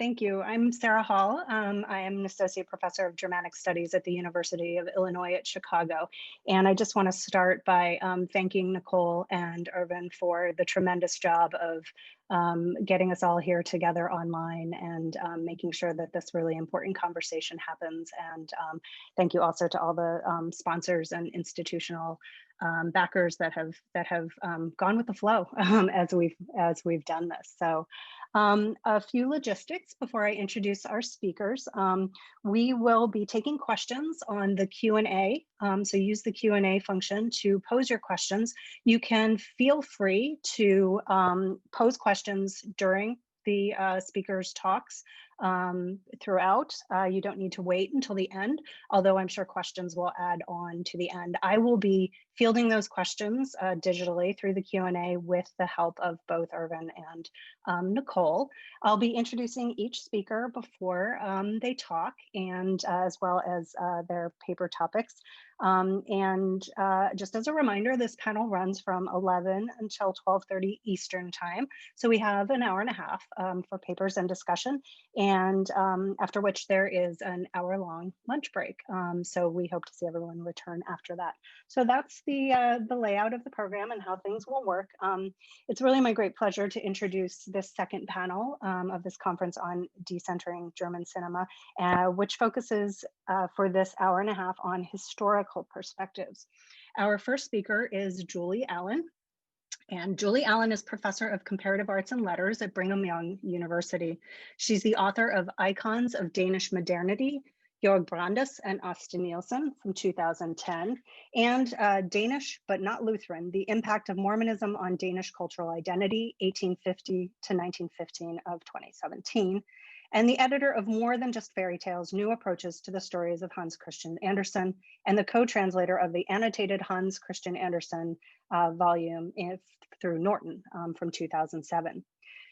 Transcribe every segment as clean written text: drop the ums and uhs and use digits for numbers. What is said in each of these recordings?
Thank you. I'm Sara Hall. I am an associate professor of dramatic studies at the University of Illinois at Chicago. And I just want to start by thanking Nicole and Irvin for the tremendous job of getting us all here together online and making sure that this really important conversation happens. And thank you also to all the sponsors and institutional backers that have gone with the flow as we've done this. So a few logistics before I introduce our speakers. We will be taking questions on the Q&A. So use the Q&A function to pose your questions. You can feel free to pose questions during the speakers' talks throughout. You don't need to wait until the end, although I'm sure questions will add on to the end. I will be fielding those questions digitally through the Q&A with the help of both Irvin and Nicole. I'll be introducing each speaker before they talk, and as well as their paper topics. Just as a reminder, this panel runs from 11 until 12:30 Eastern time. So we have an hour and a half for papers and discussion, and after which there is an hour-long lunch break. So we hope to see everyone return after that. So that's the layout of the program and how things will work. It's really my great pleasure to introduce this second panel of this conference on Decentering German cinema, which focuses for this hour and a half on historical perspectives. Our first speaker is Julie Allen. And Julie Allen is professor of comparative arts and letters at Brigham Young University. She's the author of Icons of Danish Modernity, Georg Brandes and Asta Nielsen from 2010, and Danish but not Lutheran, The Impact of Mormonism on Danish Cultural Identity, 1850 to 1915 of 2017, and the editor of More Than Just Fairy Tales, New Approaches to the Stories of Hans Christian Andersen, and the co-translator of the annotated Hans Christian Andersen volume through Norton from 2007.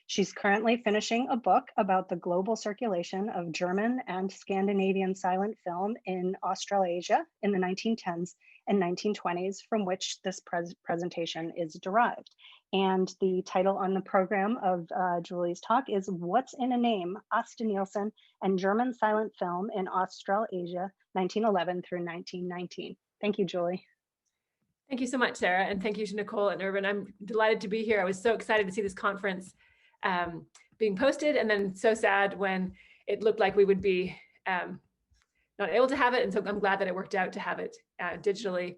She's currently finishing a book about the global circulation of German and Scandinavian silent film in Australasia in the 1910s and 1920s, from which this presentation is derived. And the title on the program of Julie's talk is What's in a Name? Asta Nielsen and German Silent Film in Australasia, 1911 through 1919. Thank you, Julie. Thank you so much, Sara, and thank you to Nicole and Irvin. I'm delighted to be here. I was so excited to see this conference being posted, and then so sad when it looked like we would be not able to have it, and so I'm glad that it worked out to have it digitally.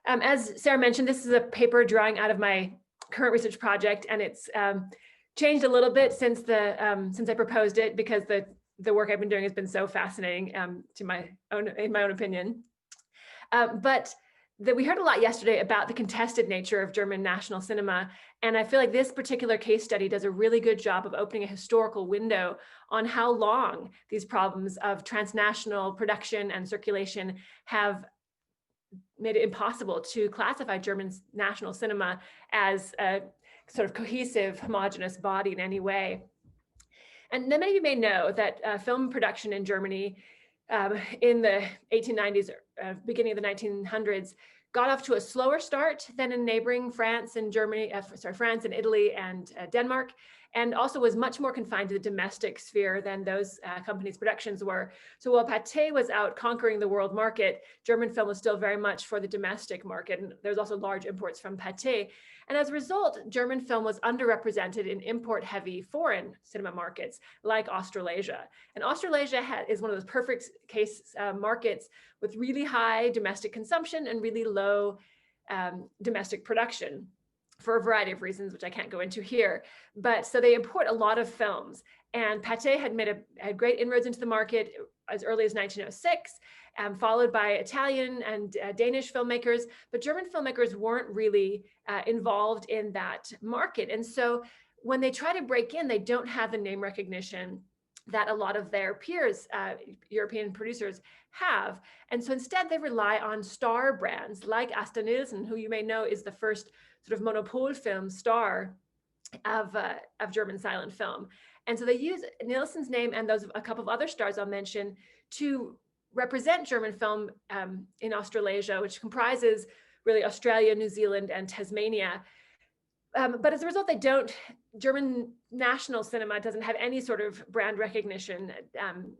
As Sara mentioned, this is a paper drawing out of my current research project, and it's changed a little bit since I proposed it, because the work I've been doing has been so fascinating in my own opinion. We heard a lot yesterday about the contested nature of German national cinema, and I feel like this particular case study does a really good job of opening a historical window on how long these problems of transnational production and circulation have made it impossible to classify German national cinema as a sort of cohesive, homogeneous body in any way. And then many of you may know that film production in Germany in the 1890s, beginning of the 1900s, got off to a slower start than in neighboring France and France and Italy and Denmark, and also was much more confined to the domestic sphere than those companies' productions were. So while Pathé was out conquering the world market, German film was still very much for the domestic market, and there's also large imports from Pathé. And as a result, German film was underrepresented in import-heavy foreign cinema markets like Australasia. And Australasia is one of those perfect case markets with really high domestic consumption and really low domestic production, for a variety of reasons, which I can't go into here. But so they import a lot of films, and Pathé had great inroads into the market as early as 1906, followed by Italian and Danish filmmakers, but German filmmakers weren't really involved in that market. And so when they try to break in, they don't have the name recognition that a lot of their peers, European producers, have. And so instead they rely on star brands like Asta Nielsen, who you may know is the first sort of monopole film star of German silent film. And so they use Nielsen's name and those a couple of other stars I'll mention to represent German film in Australasia, which comprises really Australia, New Zealand, and Tasmania. But as a result, German national cinema doesn't have any sort of brand recognition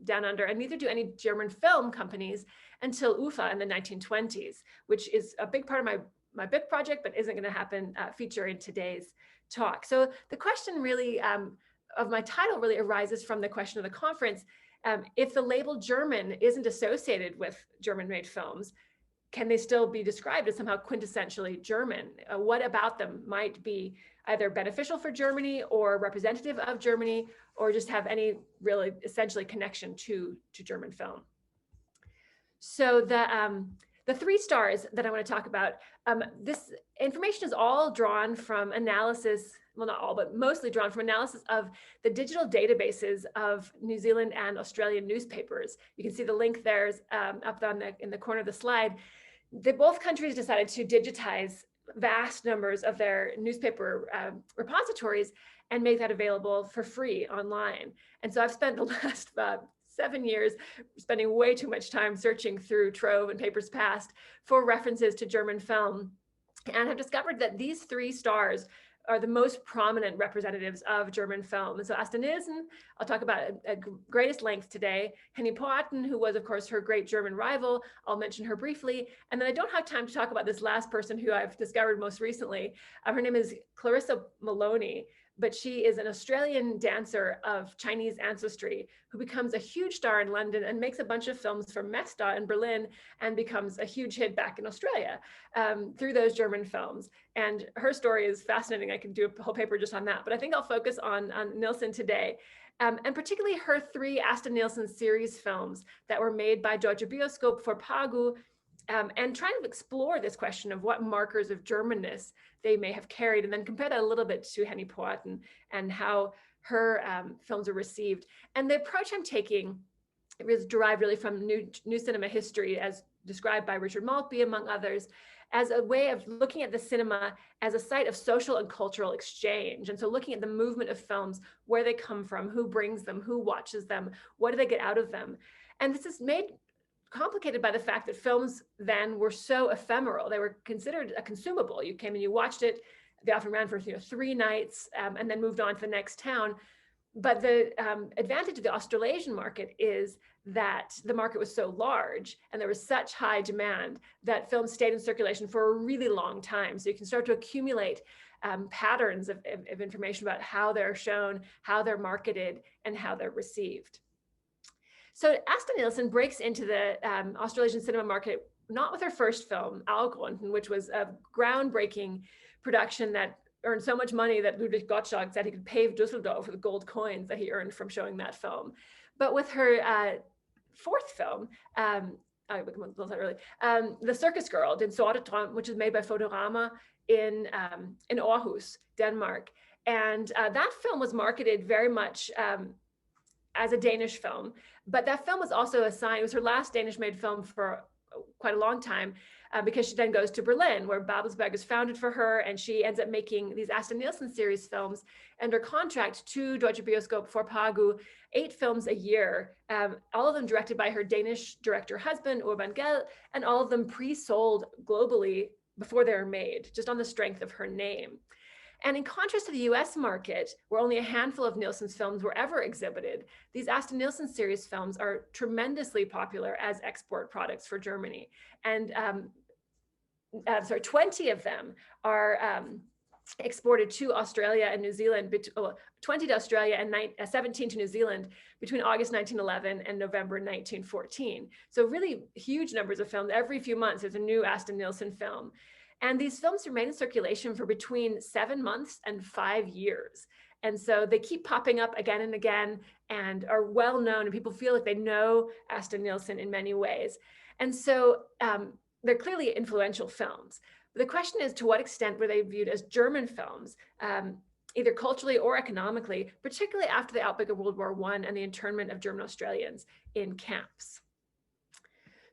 down under, and neither do any German film companies until UFA in the 1920s, which is a big part of my book project, but isn't going to happen feature in today's talk. So the question really of my title really arises from the question of the conference. If the label German isn't associated with German-made films, can they still be described as somehow quintessentially German? What about them might be either beneficial for Germany or representative of Germany, or just have any really essentially connection to German film? So the 3 stars that I want to talk about, this information is all drawn from analysis, well, not all, but mostly drawn from analysis of the digital databases of New Zealand and Australian newspapers. You can see the link there up in the corner of the slide. Both countries decided to digitize vast numbers of their newspaper repositories and make that available for free online. And so I've spent the last 7 years spending way too much time searching through Trove and Papers Past for references to German film, and have discovered that these 3 stars are the most prominent representatives of German film. And so Asta Nielsen, I'll talk about at greatest length today. Henny Poaten, who was, of course, her great German rival, I'll mention her briefly. And then I don't have time to talk about this last person who I've discovered most recently. Her name is Clarissa Maloney, but she is an Australian dancer of Chinese ancestry who becomes a huge star in London and makes a bunch of films for Mesta in Berlin and becomes a huge hit back in Australia through those German films. And her story is fascinating. I could do a whole paper just on that, but I think I'll focus on Nielsen today. And particularly her 3 Asta Nielsen series films that were made by Deutsche Bioskop for Pagu, and trying to explore this question of what markers of Germanness they may have carried, and then compare that a little bit to Henny Poaten and how her films are received. And the approach I'm taking is derived really from new cinema history, as described by Richard Maltby, among others, as a way of looking at the cinema as a site of social and cultural exchange. And so looking at the movement of films, where they come from, who brings them, who watches them, what do they get out of them? And this is made complicated by the fact that films then were so ephemeral. They were considered a consumable. You came and you watched it. They often ran for 3 nights and then moved on to the next town. But the advantage of the Australasian market is that the market was so large and there was such high demand that films stayed in circulation for a really long time. So you can start to accumulate patterns of information about how they're shown, how they're marketed, and how they're received. So Asta Nielsen breaks into the Australasian cinema market not with her first film, Algrunden, which was a groundbreaking production that earned so much money that Ludwig Gottschalk said he could pave Dusseldorf with the gold coins that he earned from showing that film. But with her 4th film, The Circus Girl, Den Sorte, which is made by Fotorama in Aarhus, Denmark. And that film was marketed very much as a Danish film, but that film was also assigned, it was her last Danish-made film for quite a long time, because she then goes to Berlin, where Babelsberg is founded for her, and she ends up making these Asta Nielsen series films under contract to Deutsche Bioskop for Pagu, 8 films a year, all of them directed by her Danish director husband, Urban Gell, and all of them pre-sold globally before they were made, just on the strength of her name. And in contrast to the US market, where only a handful of Nielsen's films were ever exhibited, these Asta Nielsen series films are tremendously popular as export products for Germany. And 20 of them are exported to Australia and New Zealand, 20 to Australia and 17 to New Zealand between August 1911 and November 1914. So really huge numbers of films. Every few months, there's a new Asta Nielsen film. And these films remain in circulation for between 7 months and 5 years. And so they keep popping up again and again and are well known, and people feel like they know Asta Nielsen in many ways. And so they're clearly influential films. But the question is, to what extent were they viewed as German films, either culturally or economically, particularly after the outbreak of World War I and the internment of German Australians in camps?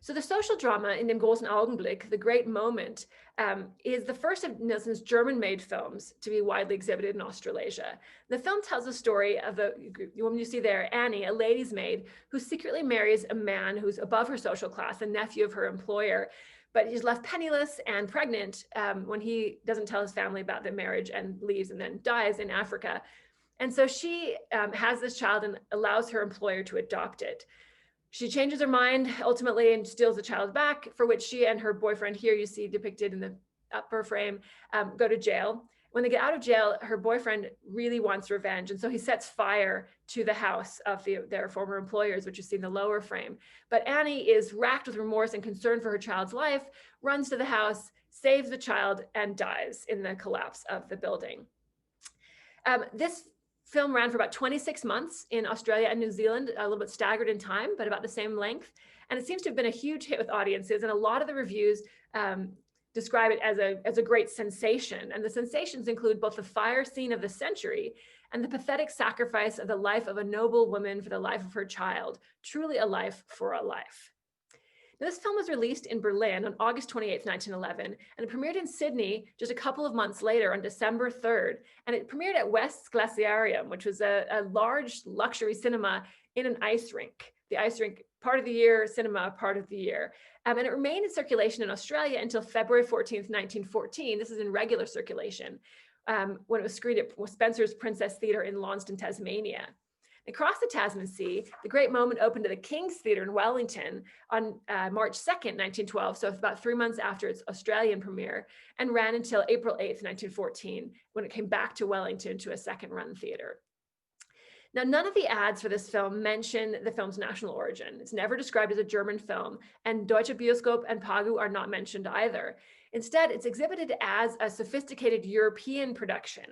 So the social drama in Dem großen Augenblick, The Great Moment, is the first of Nielsen's German-made films to be widely exhibited in Australasia. The film tells the story of the woman you see there, Annie, a lady's maid, who secretly marries a man who's above her social class, a nephew of her employer. but he's left penniless and pregnant when he doesn't tell his family about the marriage and leaves and then dies in Africa. And so she has this child and allows her employer to adopt it. She changes her mind ultimately and steals the child back, for which she and her boyfriend, here you see depicted in the upper frame, go to jail. When they get out of jail, her boyfriend really wants revenge. And so he sets fire to the house of their former employers, which you see in the lower frame. But Annie is racked with remorse and concern for her child's life, runs to the house, saves the child, and dies in the collapse of the building. This film ran for about 26 months in Australia and New Zealand, a little bit staggered in time, but about the same length. And it seems to have been a huge hit with audiences. And a lot of the reviews describe it as a great sensation. And the sensations include both the fire scene of the century and the pathetic sacrifice of the life of a noble woman for the life of her child, truly a life for a life. Now, this film was released in Berlin on August 28th, 1911, and it premiered in Sydney just a couple of months later on December 3rd. And it premiered at West's Glaciarium, which was a large luxury cinema in an ice rink. The ice rink, part of the year, cinema, part of the year. And it remained in circulation in Australia until February 14th, 1914. This is in regular circulation, when it was screened at Spencer's Princess Theatre in Launceston, Tasmania. Across the Tasman Sea, The Great Moment opened at the King's Theatre in Wellington on March 2nd, 1912, so about 3 months after its Australian premiere, and ran until April 8th, 1914, when it came back to Wellington to a second-run theatre. Now, none of the ads for this film mention the film's national origin. It's never described as a German film, and Deutsche Bioskop and Pagu are not mentioned either. Instead, it's exhibited as a sophisticated European production.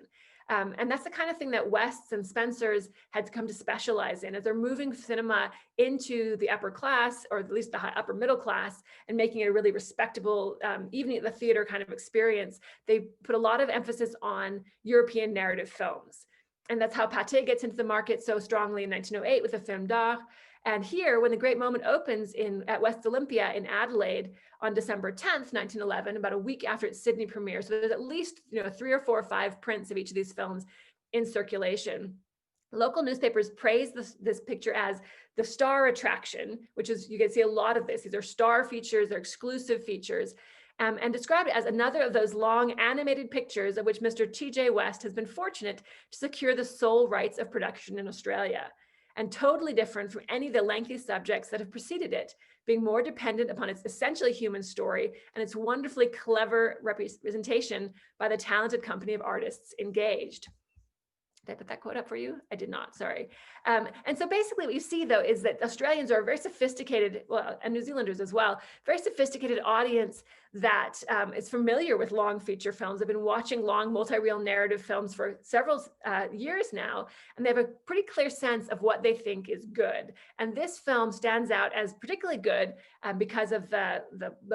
And that's the kind of thing that West's and Spencer's had come to specialize in, as they're moving cinema into the upper class, or at least the upper middle class, and making it a really respectable evening at the theater kind of experience. They put a lot of emphasis on European narrative films. And that's how Pathé gets into the market so strongly in 1908 with the Film d'Art. And here, when The Great Moment opens at West Olympia in Adelaide on December 10th, 1911, about a week after its Sydney premiere, so there's at least 3 or 4 or 5 prints of each of these films in circulation. Local newspapers praise this picture as the star attraction, which is, you can see a lot of this. These are star features, they're exclusive features, and describe it as another of those long animated pictures of which Mr. T.J. West has been fortunate to secure the sole rights of production in Australia, and totally different from any of the lengthy subjects that have preceded it, being more dependent upon its essentially human story and its wonderfully clever representation by the talented company of artists engaged. Did I put that quote up for you? I did not, sorry. And so basically what you see though is that Australians are a very sophisticated, well, and New Zealanders as well, very sophisticated audience that is familiar with long feature films. They've been watching long multi-reel narrative films for several years now, and they have a pretty clear sense of what they think is good. And this film stands out as particularly good because of the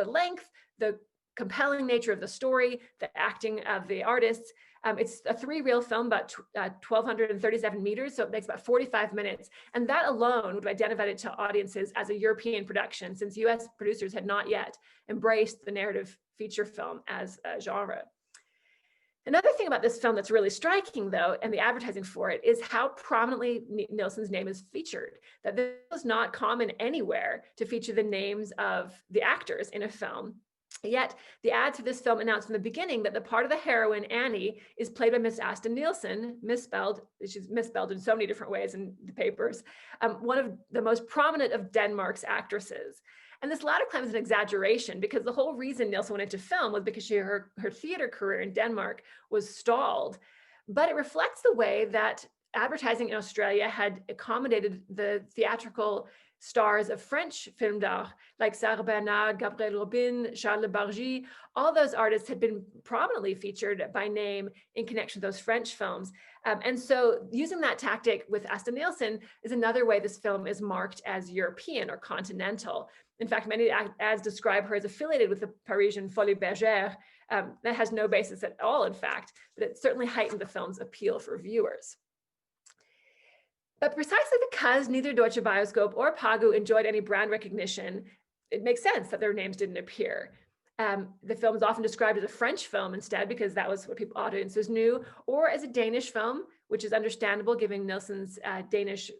length, the compelling nature of the story, the acting of the artists. It's a 3-reel film, about 1,237 meters, so it makes about 45 minutes. And that alone would have identified it to audiences as a European production, since US producers had not yet embraced the narrative feature film as a genre. Another thing about this film that's really striking, though, and the advertising for it, is how prominently Nielsen's name is featured. That this is not common anywhere to feature the names of the actors in a film. Yet the ads for this film announced from the beginning that the part of the heroine, Annie, is played by Miss Asta Nielsen, misspelled. She's misspelled in so many different ways in the papers, one of the most prominent of Denmark's actresses. And this latter claim is an exaggeration, because the whole reason Nielsen went into film was because her theater career in Denmark was stalled. But it reflects the way that advertising in Australia had accommodated the theatrical stars of French film d'art, like Sarah Bernard, Gabriel Robin, Charles Le Bargy. All those artists had been prominently featured by name in connection with those French films. And so using that tactic with Asta Nielsen is another way this film is marked as European or continental. In fact, many ads describe her as affiliated with the Parisian Folie Bergère. That has no basis at all, in fact, but it certainly heightened the film's appeal for viewers. But precisely because neither Deutsche Bioskop or Pagu enjoyed any brand recognition, it makes sense that their names didn't appear. The film is often described as a French film instead, because that was what audiences knew, or as a Danish film, which is understandable given Nielsen's Danish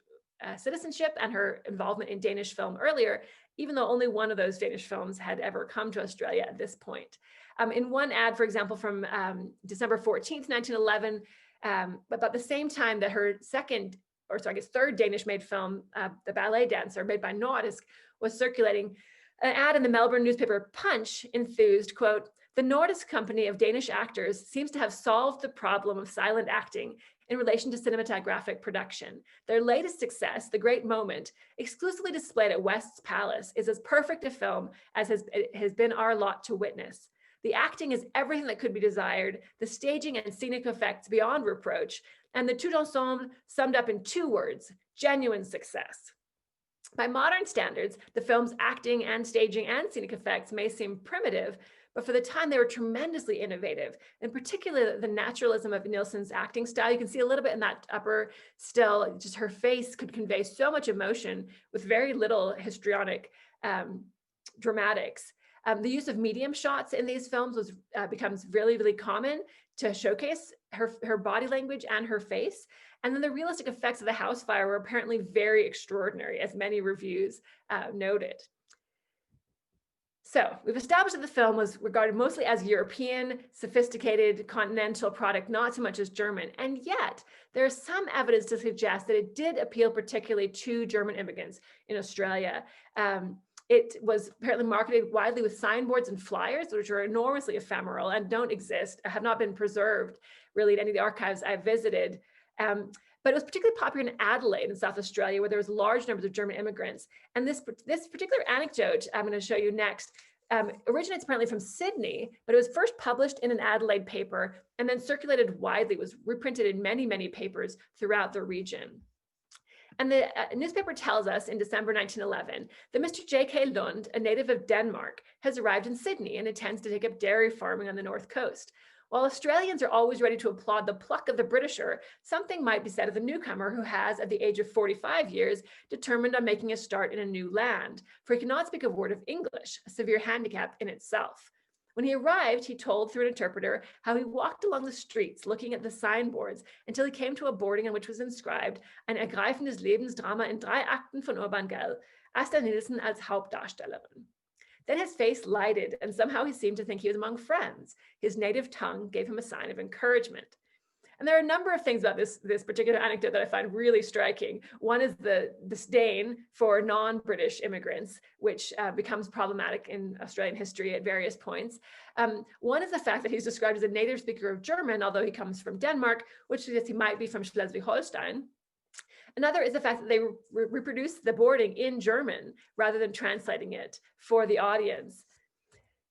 citizenship and her involvement in Danish film earlier. even though only one of those Danish films had ever come to Australia at this point. In one ad, for example, from December 14th, 1911, about the same time that her third Danish-made film, The Ballet Dancer, made by Nordisk, was circulating, an ad in the Melbourne newspaper Punch enthused, quote, "The Nordisk company of Danish actors seems to have solved the problem of silent acting in relation to cinematographic production. Their latest success, The Great Moment, exclusively displayed at West's Palace, is as perfect a film as has been our lot to witness. The acting is everything that could be desired, the staging and scenic effects beyond reproach, and the tout ensemble summed up in 2 words, genuine success." By modern standards, the film's acting and staging and scenic effects may seem primitive, but for the time they were tremendously innovative, in particular the naturalism of Nielsen's acting style. You can see a little bit in that upper still, just her face could convey so much emotion with very little histrionic dramatics. The use of medium shots in these films becomes really, really common to showcase her body language and her face. And then the realistic effects of the house fire were apparently very extraordinary, as many reviews noted. So we've established that the film was regarded mostly as European, sophisticated, continental product, not so much as German. And yet there is some evidence to suggest that it did appeal particularly to German immigrants in Australia. It was apparently marketed widely with signboards and flyers, which are enormously ephemeral and don't exist, have not been preserved really in any of the archives I've visited. But it was particularly popular in Adelaide in South Australia, where there was large numbers of German immigrants. And this particular anecdote I'm going to show you next originates apparently from Sydney, but it was first published in an Adelaide paper and then circulated widely. It was reprinted in many, many papers throughout the region. And the newspaper tells us in December 1911 that Mr. J.K. Lund, a native of Denmark, has arrived in Sydney and intends to take up dairy farming on the north coast. While Australians are always ready to applaud the pluck of the Britisher, something might be said of the newcomer who has, at the age of 45 years, determined on making a start in a new land, for he cannot speak a word of English, a severe handicap in itself. When he arrived, he told through an interpreter how he walked along the streets looking at the signboards until he came to a boarding in which was inscribed "Ein ergreifendes Lebensdrama in 3 Akten von Urbangell, Asta Nielsen als Hauptdarstellerin." Then his face lighted, and somehow he seemed to think he was among friends. His native tongue gave him a sign of encouragement. And there are a number of things about this particular anecdote that I find really striking. One is the disdain for non-British immigrants, which becomes problematic in Australian history at various points. One is the fact that he's described as a native speaker of German, although he comes from Denmark, which suggests he might be from Schleswig-Holstein. Another is the fact that they reproduced the boarding in German rather than translating it for the audience.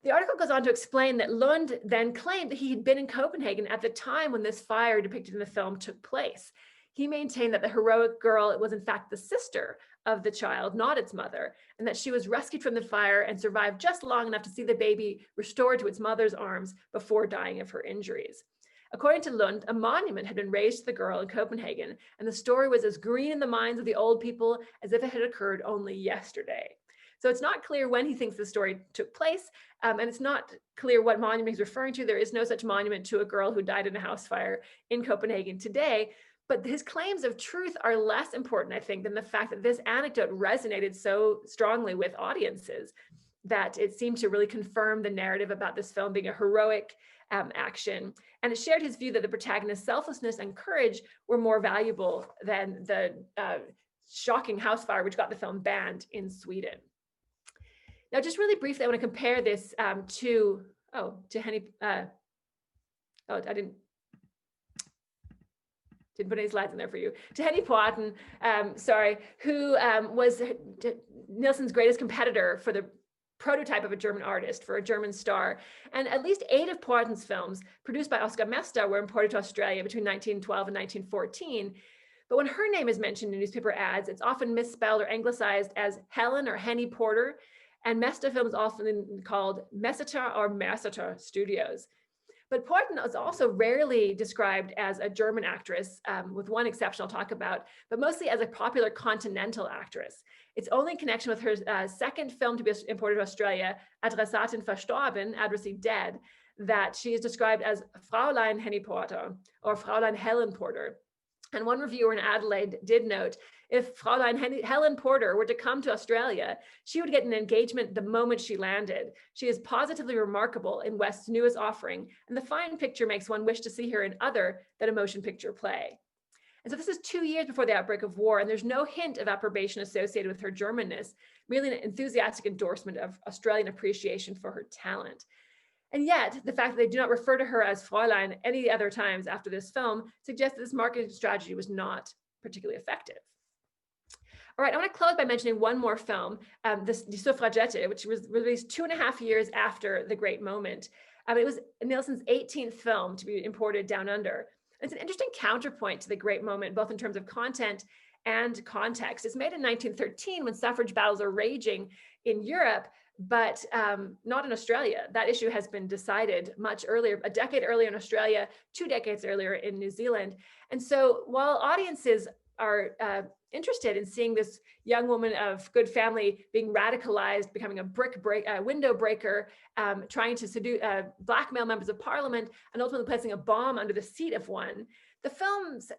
The article goes on to explain that Lund then claimed that he had been in Copenhagen at the time when this fire depicted in the film took place. He maintained that the heroic girl was in fact the sister of the child, not its mother, and that she was rescued from the fire and survived just long enough to see the baby restored to its mother's arms before dying of her injuries. According to Lund, a monument had been raised to the girl in Copenhagen, and the story was as green in the minds of the old people as if it had occurred only yesterday. So it's not clear when he thinks the story took place, and it's not clear what monument he's referring to. There is no such monument to a girl who died in a house fire in Copenhagen today, but his claims of truth are less important, I think, than the fact that this anecdote resonated so strongly with audiences that it seemed to really confirm the narrative about this film being a heroic action. And it shared his view that the protagonist's selflessness and courage were more valuable than the shocking house fire, which got the film banned in Sweden. Now, just really briefly, I want to compare this to Hanya. I didn't put any slides in there for you. To Hanya Daemon, who was Nielsen's greatest competitor for the prototype of a German artist, for a German star. And at least 8 of Poitin's films produced by Oscar Mesta were imported to Australia between 1912 and 1914. But when her name is mentioned in newspaper ads, it's often misspelled or anglicized as Helen or Henny Porter. And Mesta films often called Messiter or Merceter Studios. But Poitin is also rarely described as a German actress, with one exception I'll talk about, but mostly as a popular continental actress. It's only in connection with her second film to be imported to Australia, Adressatin Verstorben, Addressee Dead, that she is described as Fräulein Henny Porter or Fräulein Helen Porter. And one reviewer in Adelaide did note, if Fräulein Helen Porter were to come to Australia, she would get an engagement the moment she landed. She is positively remarkable in West's newest offering, and the fine picture makes one wish to see her in other than a motion picture play. And so this is 2 years before the outbreak of war, and there's no hint of approbation associated with her Germanness, merely an enthusiastic endorsement of Australian appreciation for her talent. And yet, the fact that they do not refer to her as Fräulein any other times after this film suggests that this marketing strategy was not particularly effective. All right, I want to close by mentioning one more film, Die Suffragette, which was released 2.5 years after The Great Moment. It was Nielsen's 18th film to be imported down under. It's an interesting counterpoint to The Great Moment, both in terms of content and context. It's made in 1913 when suffrage battles are raging in Europe, but not in Australia. That issue has been decided much earlier, a decade earlier in Australia, 2 decades earlier in New Zealand. And so while audiences are interested in seeing this young woman of good family being radicalized, becoming a window breaker, trying to blackmail members of parliament, and ultimately placing a bomb under the seat of one, the film's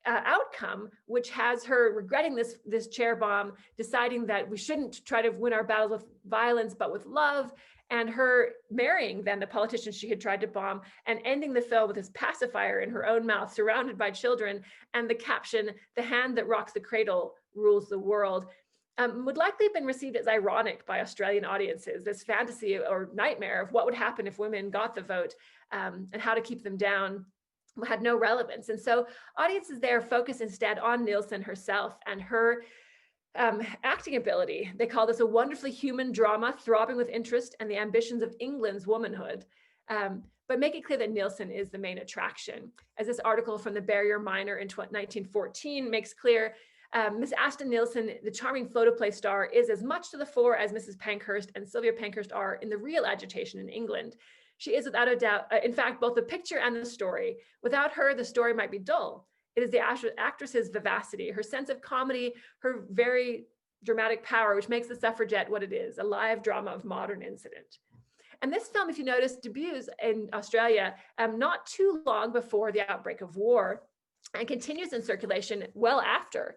outcome, which has her regretting this chair bomb, deciding that we shouldn't try to win our battles with violence, but with love, and her marrying then the politician she had tried to bomb, and ending the film with this pacifier in her own mouth, surrounded by children, and the caption, "The hand that rocks the cradle rules the world," would likely have been received as ironic by Australian audiences, this fantasy or nightmare of what would happen if women got the vote, and how to keep them down had no relevance. And so audiences there focus instead on Nielsen herself and her acting ability. They call this a wonderfully human drama throbbing with interest and the ambitions of England's womanhood. But make it clear that Nielsen is the main attraction. As this article from the Barrier Miner in 1914 makes clear, Miss Asta Nielsen, the charming photoplay star, is as much to the fore as Mrs. Pankhurst and Sylvia Pankhurst are in the real agitation in England. She is without a doubt, in fact, both the picture and the story. Without her, the story might be dull. It is the actress's vivacity, her sense of comedy, her very dramatic power, which makes The Suffragette what it is, a live drama of modern incident. And this film, if you notice, debuts in Australia not too long before the outbreak of war, and continues in circulation well after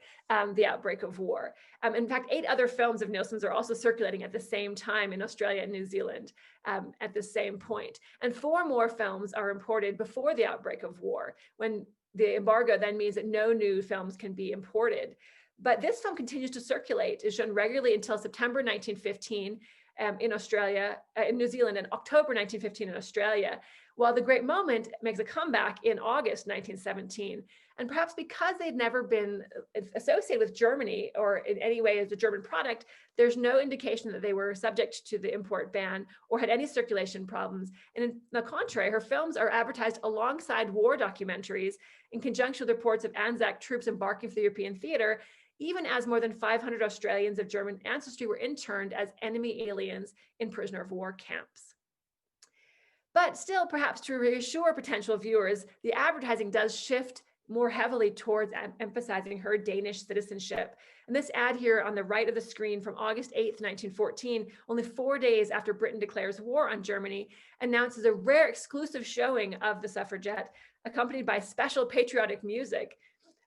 the outbreak of war. In fact, 8 other films of Nielsen's are also circulating at the same time in Australia and New Zealand at the same point. And 4 more films are imported before the outbreak of war, when the embargo then means that no new films can be imported. But this film continues to circulate, is shown regularly until September 1915 in Australia, in New Zealand, and October 1915 in Australia, while The Great Moment makes a comeback in August 1917. And perhaps because they'd never been associated with Germany or in any way as a German product, there's no indication that they were subject to the import ban or had any circulation problems. And in the contrary, her films are advertised alongside war documentaries in conjunction with reports of Anzac troops embarking for the European theater, even as more than 500 Australians of German ancestry were interned as enemy aliens in prisoner of war camps. But still, perhaps to reassure potential viewers, the advertising does shift more heavily towards emphasizing her Danish citizenship. And this ad here on the right of the screen from August 8th, 1914, only 4 days after Britain declares war on Germany, announces a rare exclusive showing of The Suffragette, accompanied by special patriotic music.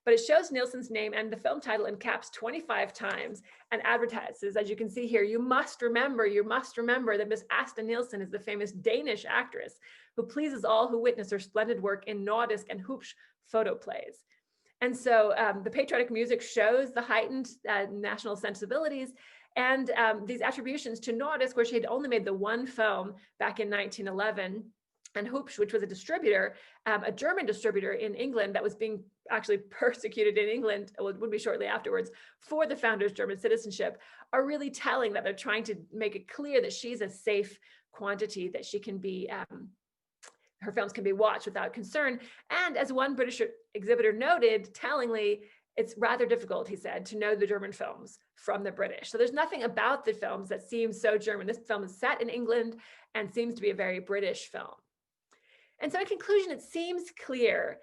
But it shows Nielsen's name and the film title in caps 25 times and advertises, as you can see here, you must remember that Miss Asta Nielsen is the famous Danish actress who pleases all who witness her splendid work in Nordisk and Hupsch photoplays. And so the patriotic music shows the heightened national sensibilities and these attributions to Nordisk, where she had only made the one film back in 1911, and Hupsch, which was a distributor, a German distributor in England that was being actually persecuted in England, would be shortly afterwards, for the founder's German citizenship, are really telling that they're trying to make it clear that she's a safe quantity, that she can be, her films can be watched without concern. And as one British exhibitor noted, tellingly, it's rather difficult, he said, to know the German films from the British. So there's nothing about the films that seems so German. This film is set in England and seems to be a very British film. And so in conclusion, it seems clear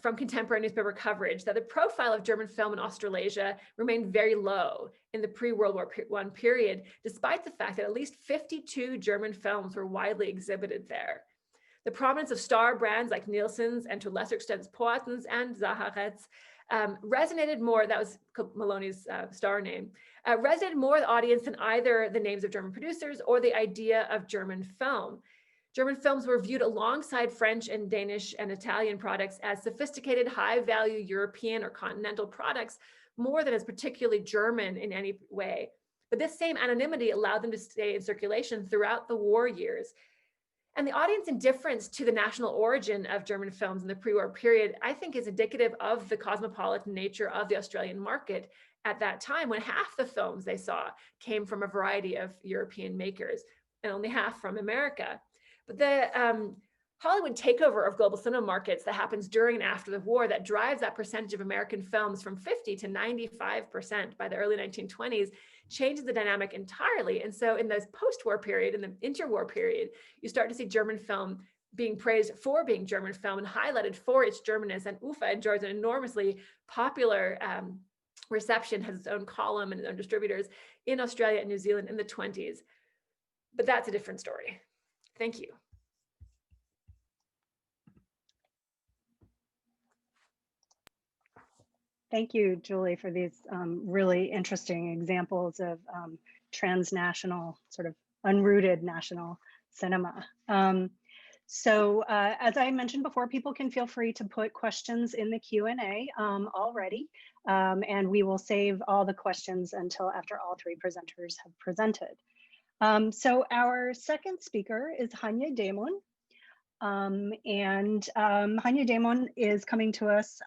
from contemporary newspaper coverage that the profile of German film in Australasia remained very low in the pre-World War I period, despite the fact that at least 52 German films were widely exhibited there. The prominence of star brands like Nielsen's and to a lesser extent Poatens and Zaharet's resonated more, that was Maloney's star name, resonated more with the audience than either the names of German producers or the idea of German film. German films were viewed alongside French and Danish and Italian products as sophisticated, high-value European or continental products, more than as particularly German in any way. But this same anonymity allowed them to stay in circulation throughout the war years. And the audience indifference to the national origin of German films in the pre-war period, I think, is indicative of the cosmopolitan nature of the Australian market at that time, when half the films they saw came from a variety of European makers and only half from America. But the Hollywood takeover of global cinema markets that happens during and after the war that drives that percentage of American films from 50 to 95% by the early 1920s changes the dynamic entirely. And so in this post-war period, in the interwar period, you start to see German film being praised for being German film and highlighted for its Germanness. And UFA enjoys an enormously popular reception, has its own column and its own distributors in Australia and New Zealand in the 20s. But that's a different story. Thank you. Thank you, Julie, for these really interesting examples of transnational, sort of unrooted national cinema. As I mentioned before, people can feel free to put questions in the Q&A already, and we will save all the questions until after all three presenters have presented. So our second speaker is Hanya Daemon. Hanya Daemon is coming to us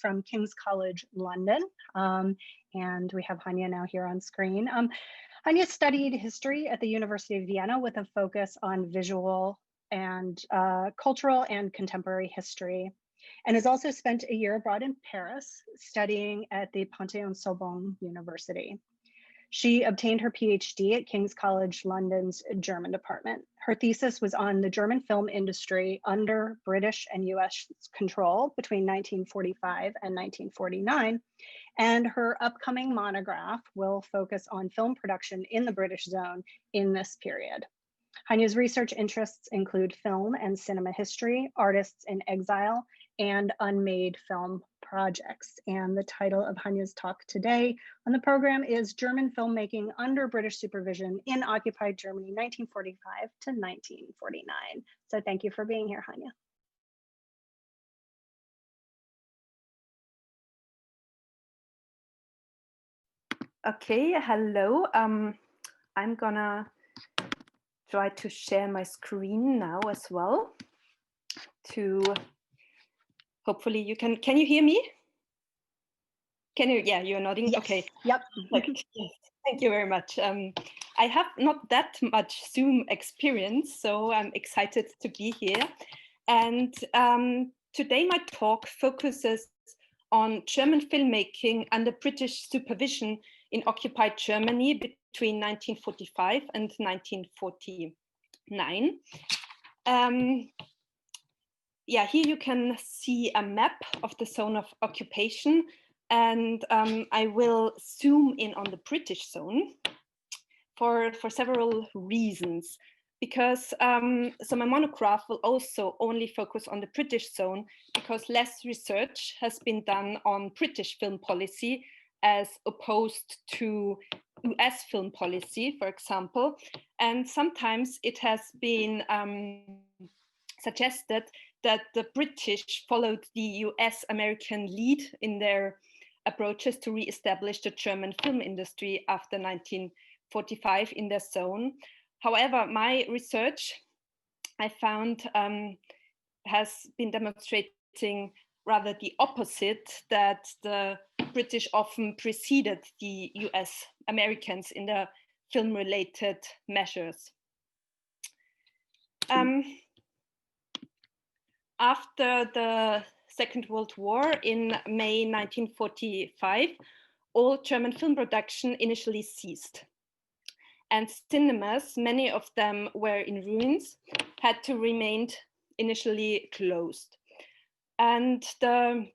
from King's College London, and we have Hanya now here on screen. Hanya studied history at the University of Vienna with a focus on visual and cultural and contemporary history, and has also spent a year abroad in Paris studying at the Panthéon-Sorbonne University. She obtained her PhD at King's College London's German department. Her thesis was on the German film industry under British and US control between 1945 and 1949. And her upcoming monograph will focus on film production in the British zone in this period. Hanya's research interests include film and cinema history, artists in exile, and unmade film projects. And the title of Hanya's talk today on the program is German Filmmaking Under British Supervision in Occupied Germany, 1945 to 1949. So thank you for being here, Hanya. Okay, hello. I'm gonna try to share my screen now as well to hopefully you can you hear me? Can you, yeah, you're nodding? Yes. Okay. Yep. Yes. Thank you very much. I have not that much Zoom experience, so I'm excited to be here. And today my talk focuses on German filmmaking under British supervision in occupied Germany between 1945 and 1949. Yeah, here you can see a map of the zone of occupation, and I will zoom in on the British zone for several reasons. Because so my monograph will also only focus on the British zone because less research has been done on British film policy as opposed to US film policy, for example. And sometimes it has been suggested that the British followed the US-American lead in their approaches to re-establish the German film industry after 1945 in their zone. However, my research, I found, has been demonstrating rather the opposite, that the British often preceded the US Americans in their film-related measures. After the Second World War in May 1945, all German film production initially ceased. And cinemas, many of them were in ruins, had to remain initially closed. And the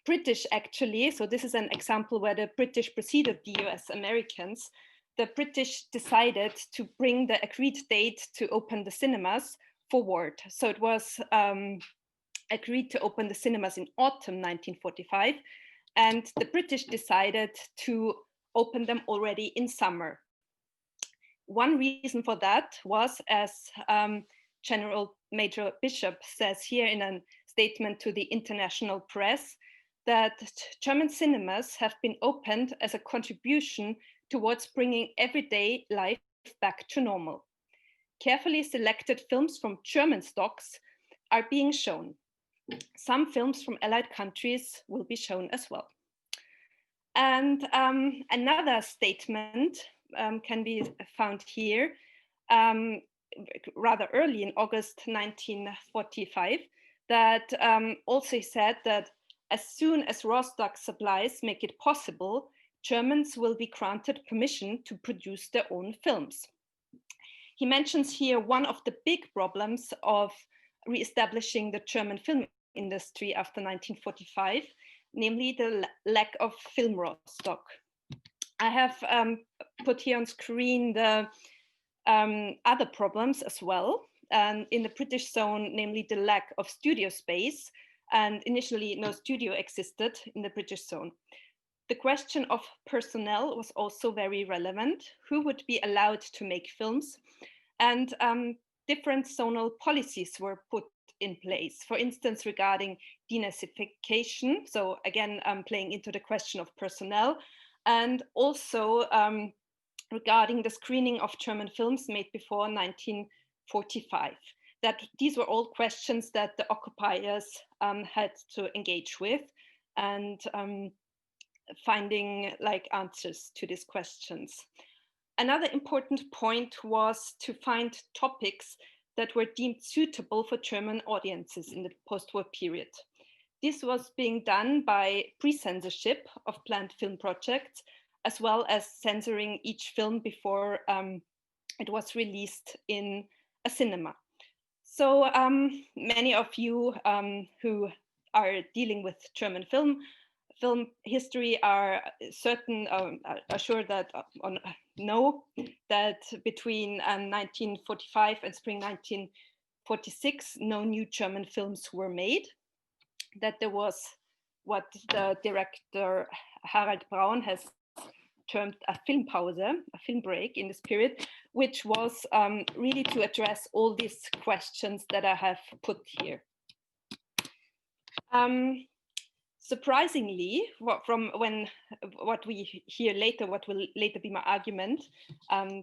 British actually, so this is an example where the British preceded the US Americans, the British decided to bring the agreed date to open the cinemas forward. So it was agreed to open the cinemas in autumn 1945, and the British decided to open them already in summer. One reason for that was, as General Major Bishop says here in a statement to the international press, that German cinemas have been opened as a contribution towards bringing everyday life back to normal. Carefully selected films from German stocks are being shown. Some films from Allied countries will be shown as well. And another statement can be found here, rather early in August 1945, that also said that as soon as raw stock supplies make it possible, Germans will be granted permission to produce their own films. He mentions here one of the big problems of re-establishing the German film industry after 1945, namely the lack of film raw stock. I have put here on screen the other problems as well. And in the British zone, namely the lack of studio space, and initially no studio existed in the British zone. The question of personnel was also very relevant. Who would be allowed to make films? And different zonal policies were put in place, for instance, regarding denazification. So again, playing into the question of personnel, and also regarding the screening of German films made before 1945. That these were all questions that the occupiers had to engage with, and finding like answers to these questions. Another important point was to find topics that were deemed suitable for German audiences in the post-war period. This was being done by pre-censorship of planned film projects, as well as censoring each film before it was released in a cinema. So many of you who are dealing with German film history are certain, are sure that, know that between 1945 and spring 1946, no new German films were made. That there was what the director Harald Braun has termed a Filmpause, a film break in this period, which was really to address all these questions that I have put here. Surprisingly, what we hear later, what will later be my argument,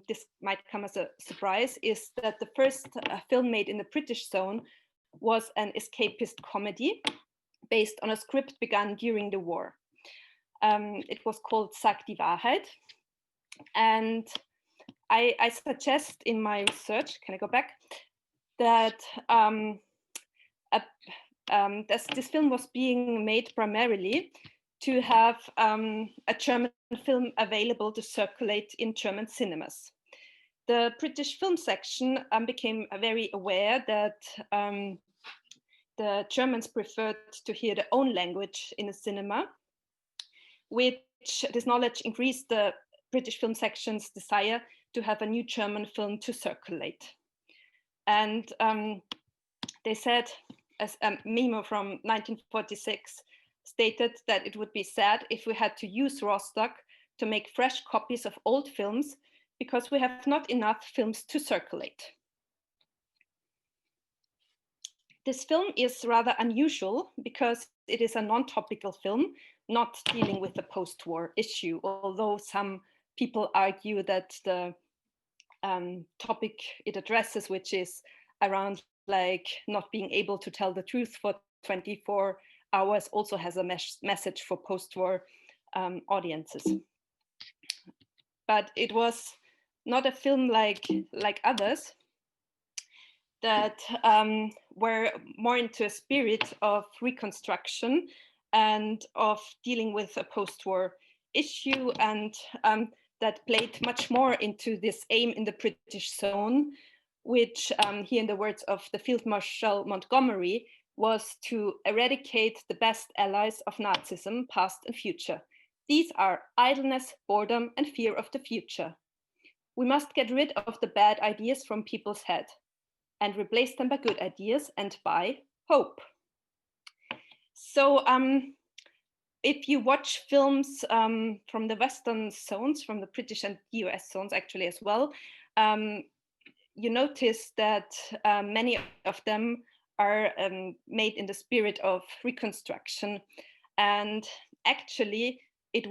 this might come as a surprise, is that the first film made in the British zone was an escapist comedy based on a script begun during the war. It was called Sag die Wahrheit. And I suggest in my research, can I go back, that this film was being made primarily to have a German film available to circulate in German cinemas. The British film section became very aware that the Germans preferred to hear their own language in a cinema, which this knowledge increased the British film section's desire to have a new German film to circulate. And they said, as a memo from 1946 stated, that it would be sad if we had to use raw stock to make fresh copies of old films because we have not enough films to circulate. This film is rather unusual because it is a non-topical film, not dealing with the post-war issue, although some people argue that the topic it addresses, which is around like not being able to tell the truth for 24 hours, also has a message for post-war audiences. But it was not a film like others that were more into a spirit of reconstruction and of dealing with a post-war issue, and that played much more into this aim in the British zone, which here in the words of the Field Marshal Montgomery, was to eradicate the best allies of Nazism, past and future. These are idleness, boredom, and fear of the future. We must get rid of the bad ideas from people's head. and replace them by good ideas and by hope. So if you watch films from the Western zones, from the British and US zones actually as well, you notice that many of them are made in the spirit of reconstruction. And actually, it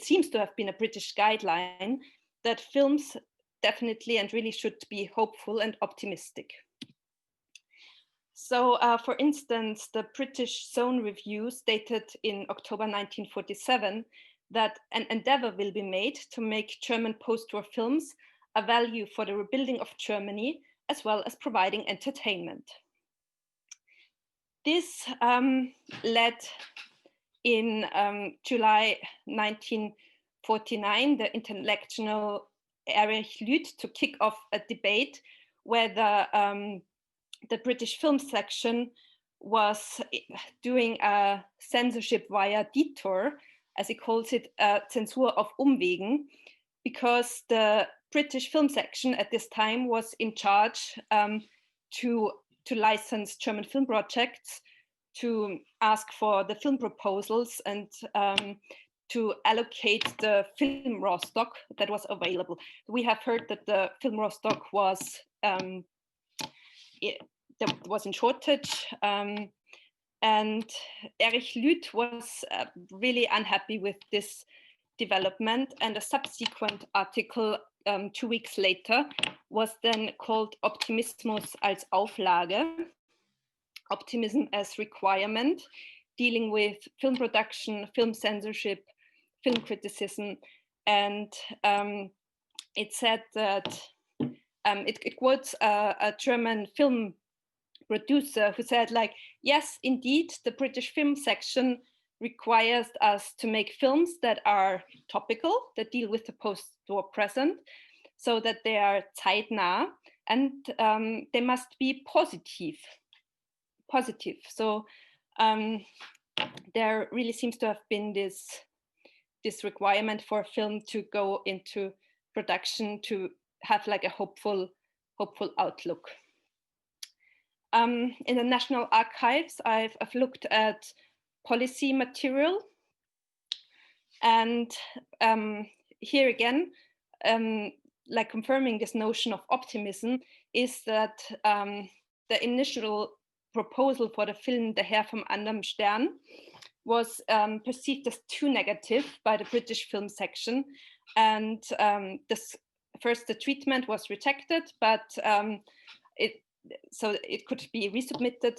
seems to have been a British guideline that films definitely and really should be hopeful and optimistic. So, for instance, the British Zone Review stated in October 1947 that an endeavor will be made to make German post-war films a value for the rebuilding of Germany, as well as providing entertainment. This led in July 1949, the intellectual Erich Lüth to kick off a debate whether the British film section was doing a censorship via detour, as he calls it, Zensur auf Umwegen, because the British film section at this time was in charge to license German film projects, to ask for the film proposals, and to allocate the film raw stock that was available. We have heard that the film raw stock was in shortage, and Erich Lüth was really unhappy with this development, and a subsequent article 2 weeks later was then called Optimismus als Auflage, optimism as requirement, dealing with film production, film censorship, film criticism. And it said that it quotes a German film producer who said, like, yes, indeed, the British film section requires us to make films that are topical, that deal with the post-war present, so that they are zeitnah, and they must be positive. So there really seems to have been this requirement for a film to go into production to have like a hopeful outlook. In the National Archives, I've looked at policy material, and here again, like confirming this notion of optimism, is that the initial proposal for the film Der Herr vom anderen Stern was perceived as too negative by the British film section, and first the treatment was rejected, but so it could be resubmitted,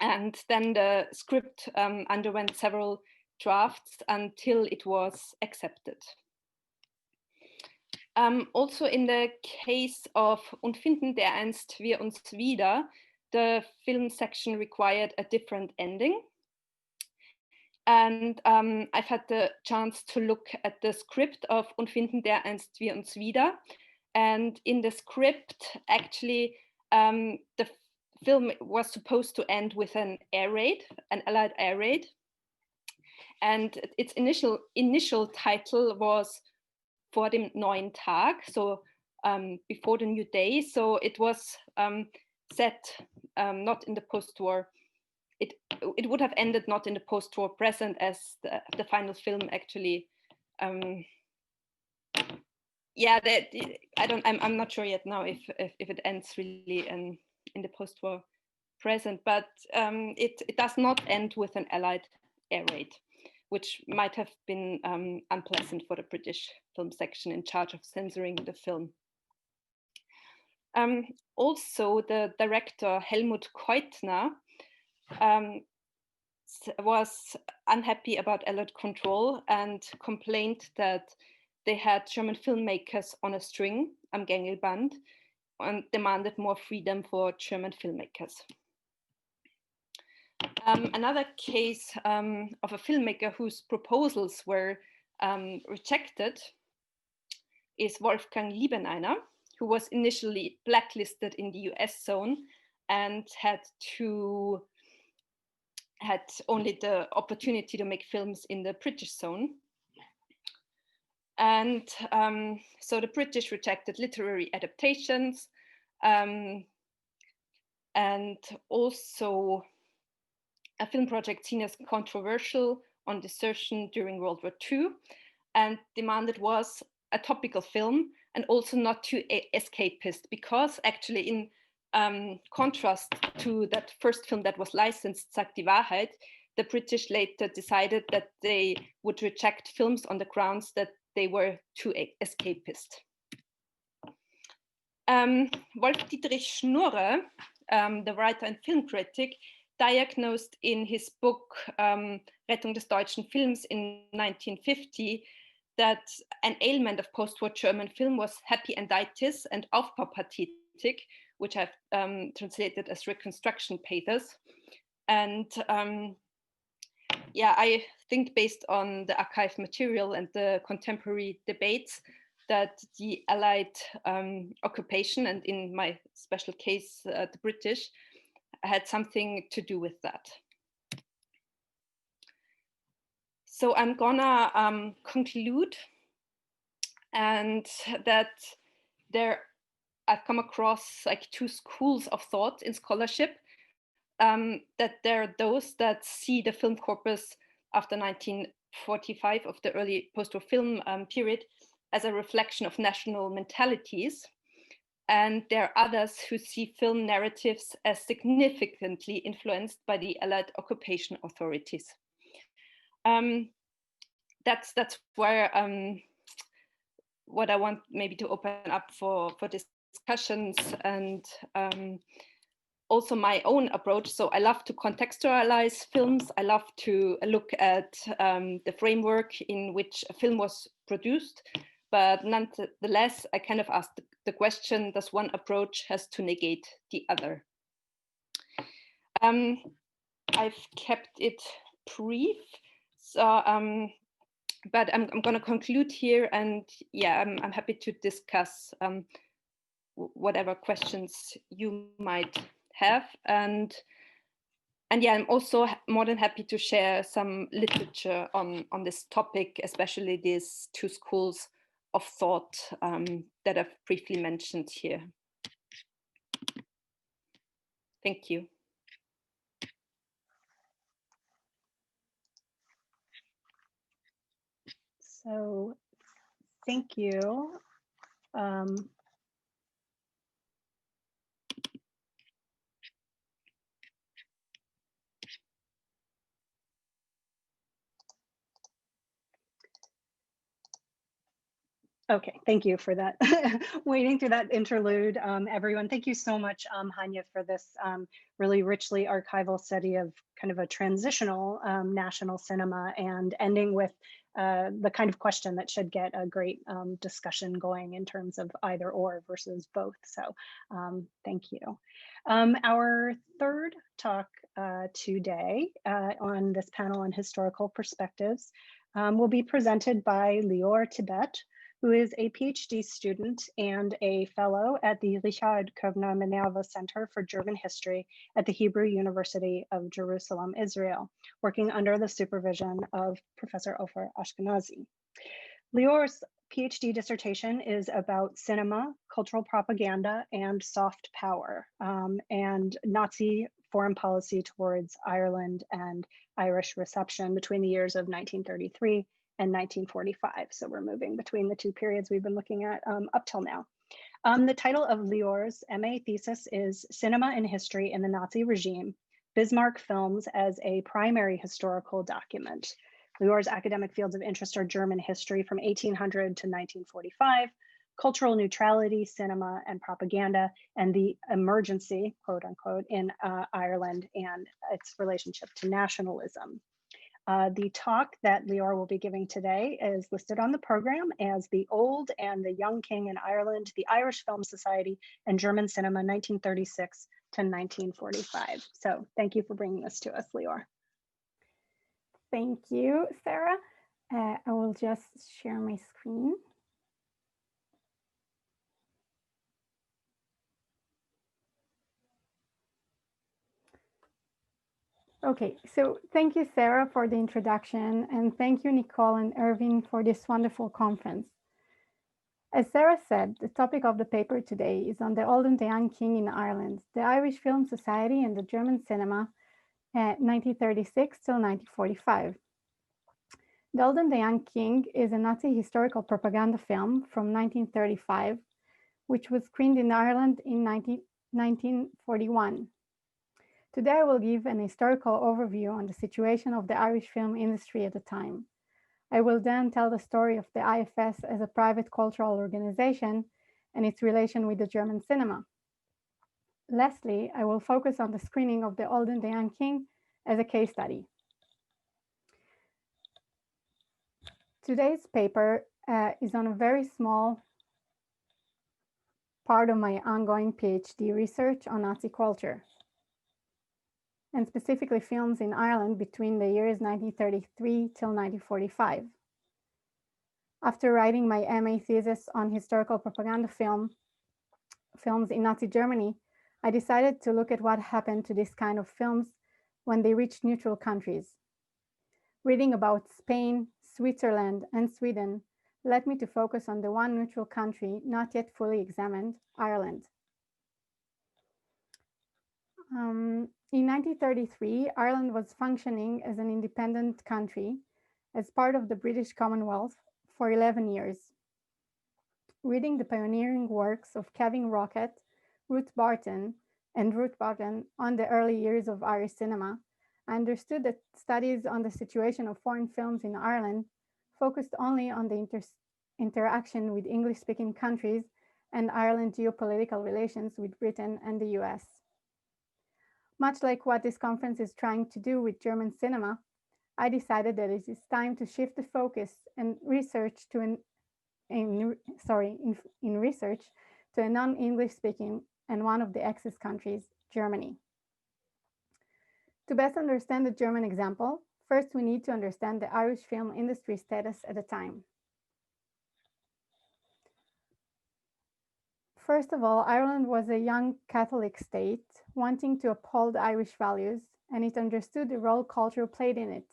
and then the script underwent several drafts until it was accepted. Also in the case of Und finden dereinst wir uns wieder, the film section required a different ending. And I've had the chance to look at the script of Und finden dereinst wir uns wieder. And in the script, actually, the film was supposed to end with an air raid, an Allied air raid. And its initial title was Vor dem neuen Tag, so before the new day. So it was set not in the post-war. It would have ended not in the post-war present, as the final film actually. I'm not sure yet now if it ends really in the post-war present, but it does not end with an Allied air raid, which might have been unpleasant for the British film section in charge of censoring the film. Also, the director Helmut Keutner was unhappy about Allied control and complained that they had German filmmakers on a string, am Gängelband, and demanded more freedom for German filmmakers. Another case of a filmmaker whose proposals were rejected is Wolfgang Liebeneiner, who was initially blacklisted in the US zone and had only the opportunity to make films in the British zone. And so the British rejected literary adaptations, and also a film project seen as controversial on desertion during World War II, and demanded was a topical film and also not too escapist, because actually in contrast to that first film that was licensed, Sag die Wahrheit, the British later decided that they would reject films on the grounds that they were too escapist. Wolf-Dietrich Schnurre, the writer and film critic, diagnosed in his book Rettung des deutschen Films in 1950 that an ailment of post-war German film was happy-enditis and Aufbaupathetik, which I've translated as reconstruction pathos. And yeah, I think based on the archive material and the contemporary debates that the Allied occupation, and in my special case, the British, had something to do with that. So I'm gonna conclude, and that I've come across like two schools of thought in scholarship, that there are those that see the film corpus after 1945 of the early post-war film period as a reflection of national mentalities. And there are others who see film narratives as significantly influenced by the Allied occupation authorities. That's where what I want maybe to open up for discussions, and also my own approach. So I love to contextualize films. I love to look at the framework in which a film was produced. But nonetheless, I kind of asked the question, does one approach has to negate the other? I've kept it brief, so, but I'm going to conclude here, and yeah, I'm happy to discuss whatever questions you might have. And yeah, I'm also more than happy to share some literature on this topic, especially these two schools of thought that I've briefly mentioned here. Thank you. So thank you. Okay, thank you for that. Waiting through that interlude, everyone. Thank you so much, Hanya, for this really richly archival study of kind of a transitional national cinema, and ending with the kind of question that should get a great discussion going in terms of either or versus both. So thank you. Our third talk today on this panel on historical perspectives will be presented by Lior Tibet, who is a PhD student and a fellow at the Richard Kovner Minerva Center for German History at the Hebrew University of Jerusalem, Israel, working under the supervision of Professor Ofer Ashkenazi. Lior's PhD dissertation is about cinema, cultural propaganda, and soft power, and Nazi foreign policy towards Ireland and Irish reception between the years of 1933 and 1945. So we're moving between the two periods we've been looking at up till now. The title of Lior's MA thesis is Cinema and History in the Nazi Regime, Bismarck Films as a Primary Historical Document. Lior's academic fields of interest are German history from 1800 to 1945, cultural neutrality, cinema, and propaganda, and the emergency, quote unquote, in Ireland and its relationship to nationalism. The talk that Lior will be giving today is listed on the program as The Old and the Young King in Ireland, the Irish Film Society and German Cinema, 1936 to 1945. So thank you for bringing this to us, Lior. Thank you, Sarah. I will just share my screen. Okay, so thank you, Sarah, for the introduction, and thank you, Nicole and Irving, for this wonderful conference. As Sara said, the topic of the paper today is on the Old and the Young King in Ireland, the Irish Film Society and the German cinema, 1936 till 1945. The Old and the Young King is a Nazi historical propaganda film from 1935, which was screened in Ireland in 1941. Today, I will give an historical overview on the situation of the Irish film industry at the time. I will then tell the story of the IFS as a private cultural organization and its relation with the German cinema. Lastly, I will focus on the screening of The Old and the Young King as a case study. Today's paper is on a very small part of my ongoing PhD research on Nazi culture, and specifically films in Ireland between the years 1933 till 1945. After writing my MA thesis on historical propaganda films in Nazi Germany, I decided to look at what happened to this kind of films when they reached neutral countries. Reading about Spain, Switzerland, and Sweden led me to focus on the one neutral country not yet fully examined, Ireland. In 1933, Ireland was functioning as an independent country as part of the British Commonwealth for 11 years. Reading the pioneering works of Kevin Rockett, Ruth Barton on the early years of Irish cinema, I understood that studies on the situation of foreign films in Ireland focused only on the interaction with English-speaking countries and Ireland's geopolitical relations with Britain and the US. Much like what this conference is trying to do with German cinema, I decided that it is time to shift the focus and research to research to a non-English speaking and one of the Axis countries, Germany. To best understand the German example, first we need to understand the Irish film industry status at the time. First of all, Ireland was a young Catholic state wanting to uphold Irish values, and it understood the role culture played in it.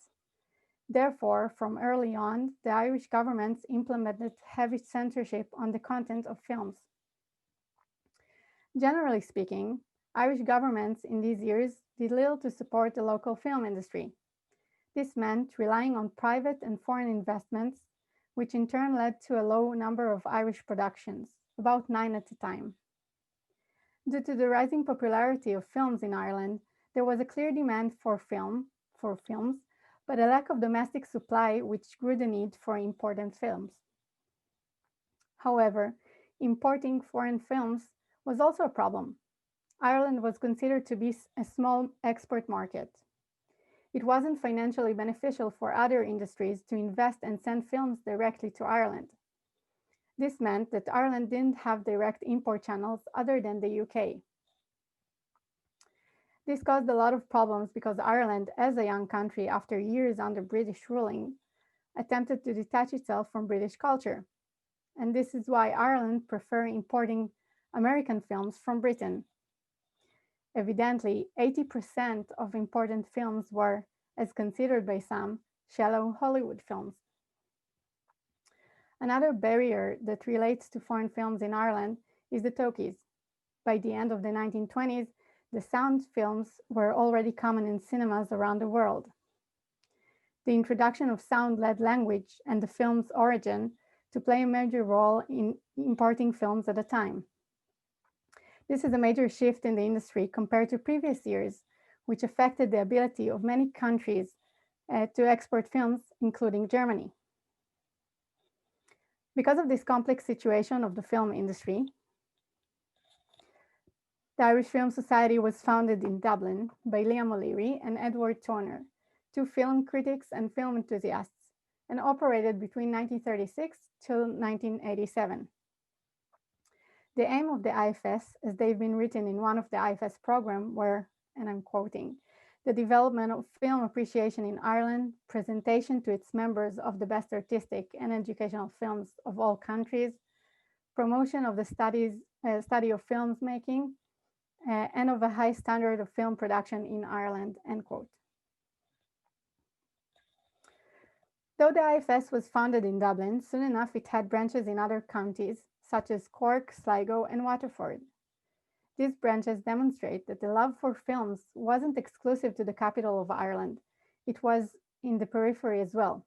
Therefore, from early on, the Irish government implemented heavy censorship on the content of films. Generally speaking, Irish governments in these years did little to support the local film industry. This meant relying on private and foreign investments, which in turn led to a low number of Irish productions, about 9 at the time. Due to the rising popularity of films in Ireland, there was a clear demand for films, but a lack of domestic supply, which grew the need for important films. However, importing foreign films was also a problem. Ireland was considered to be a small export market. It wasn't financially beneficial for other industries to invest and send films directly to Ireland. This meant that Ireland didn't have direct import channels other than the UK. This caused a lot of problems because Ireland, as a young country after years under British ruling, attempted to detach itself from British culture. And this is why Ireland preferred importing American films from Britain. Evidently, 80% of important films were, as considered by some, shallow Hollywood films. Another barrier that relates to foreign films in Ireland is the talkies. By the end of the 1920s, the sound films were already common in cinemas around the world. The introduction of sound-led language and the film's origin to play a major role in importing films at the time. This is a major shift in the industry compared to previous years, which affected the ability of many countries to export films, including Germany. Because of this complex situation of the film industry, the Irish Film Society was founded in Dublin by Liam O'Leary and Edward Turner, two film critics and film enthusiasts, and operated between 1936 till 1987. The aim of the IFS, as they've been written in one of the IFS program, were, and I'm quoting, the development of film appreciation in Ireland, presentation to its members of the best artistic and educational films of all countries, promotion of the study of films making, and of a high standard of film production in Ireland, end quote. Though the IFS was founded in Dublin, soon enough it had branches in other counties, such as Cork, Sligo, and Waterford. These branches demonstrate that the love for films wasn't exclusive to the capital of Ireland. It was in the periphery as well.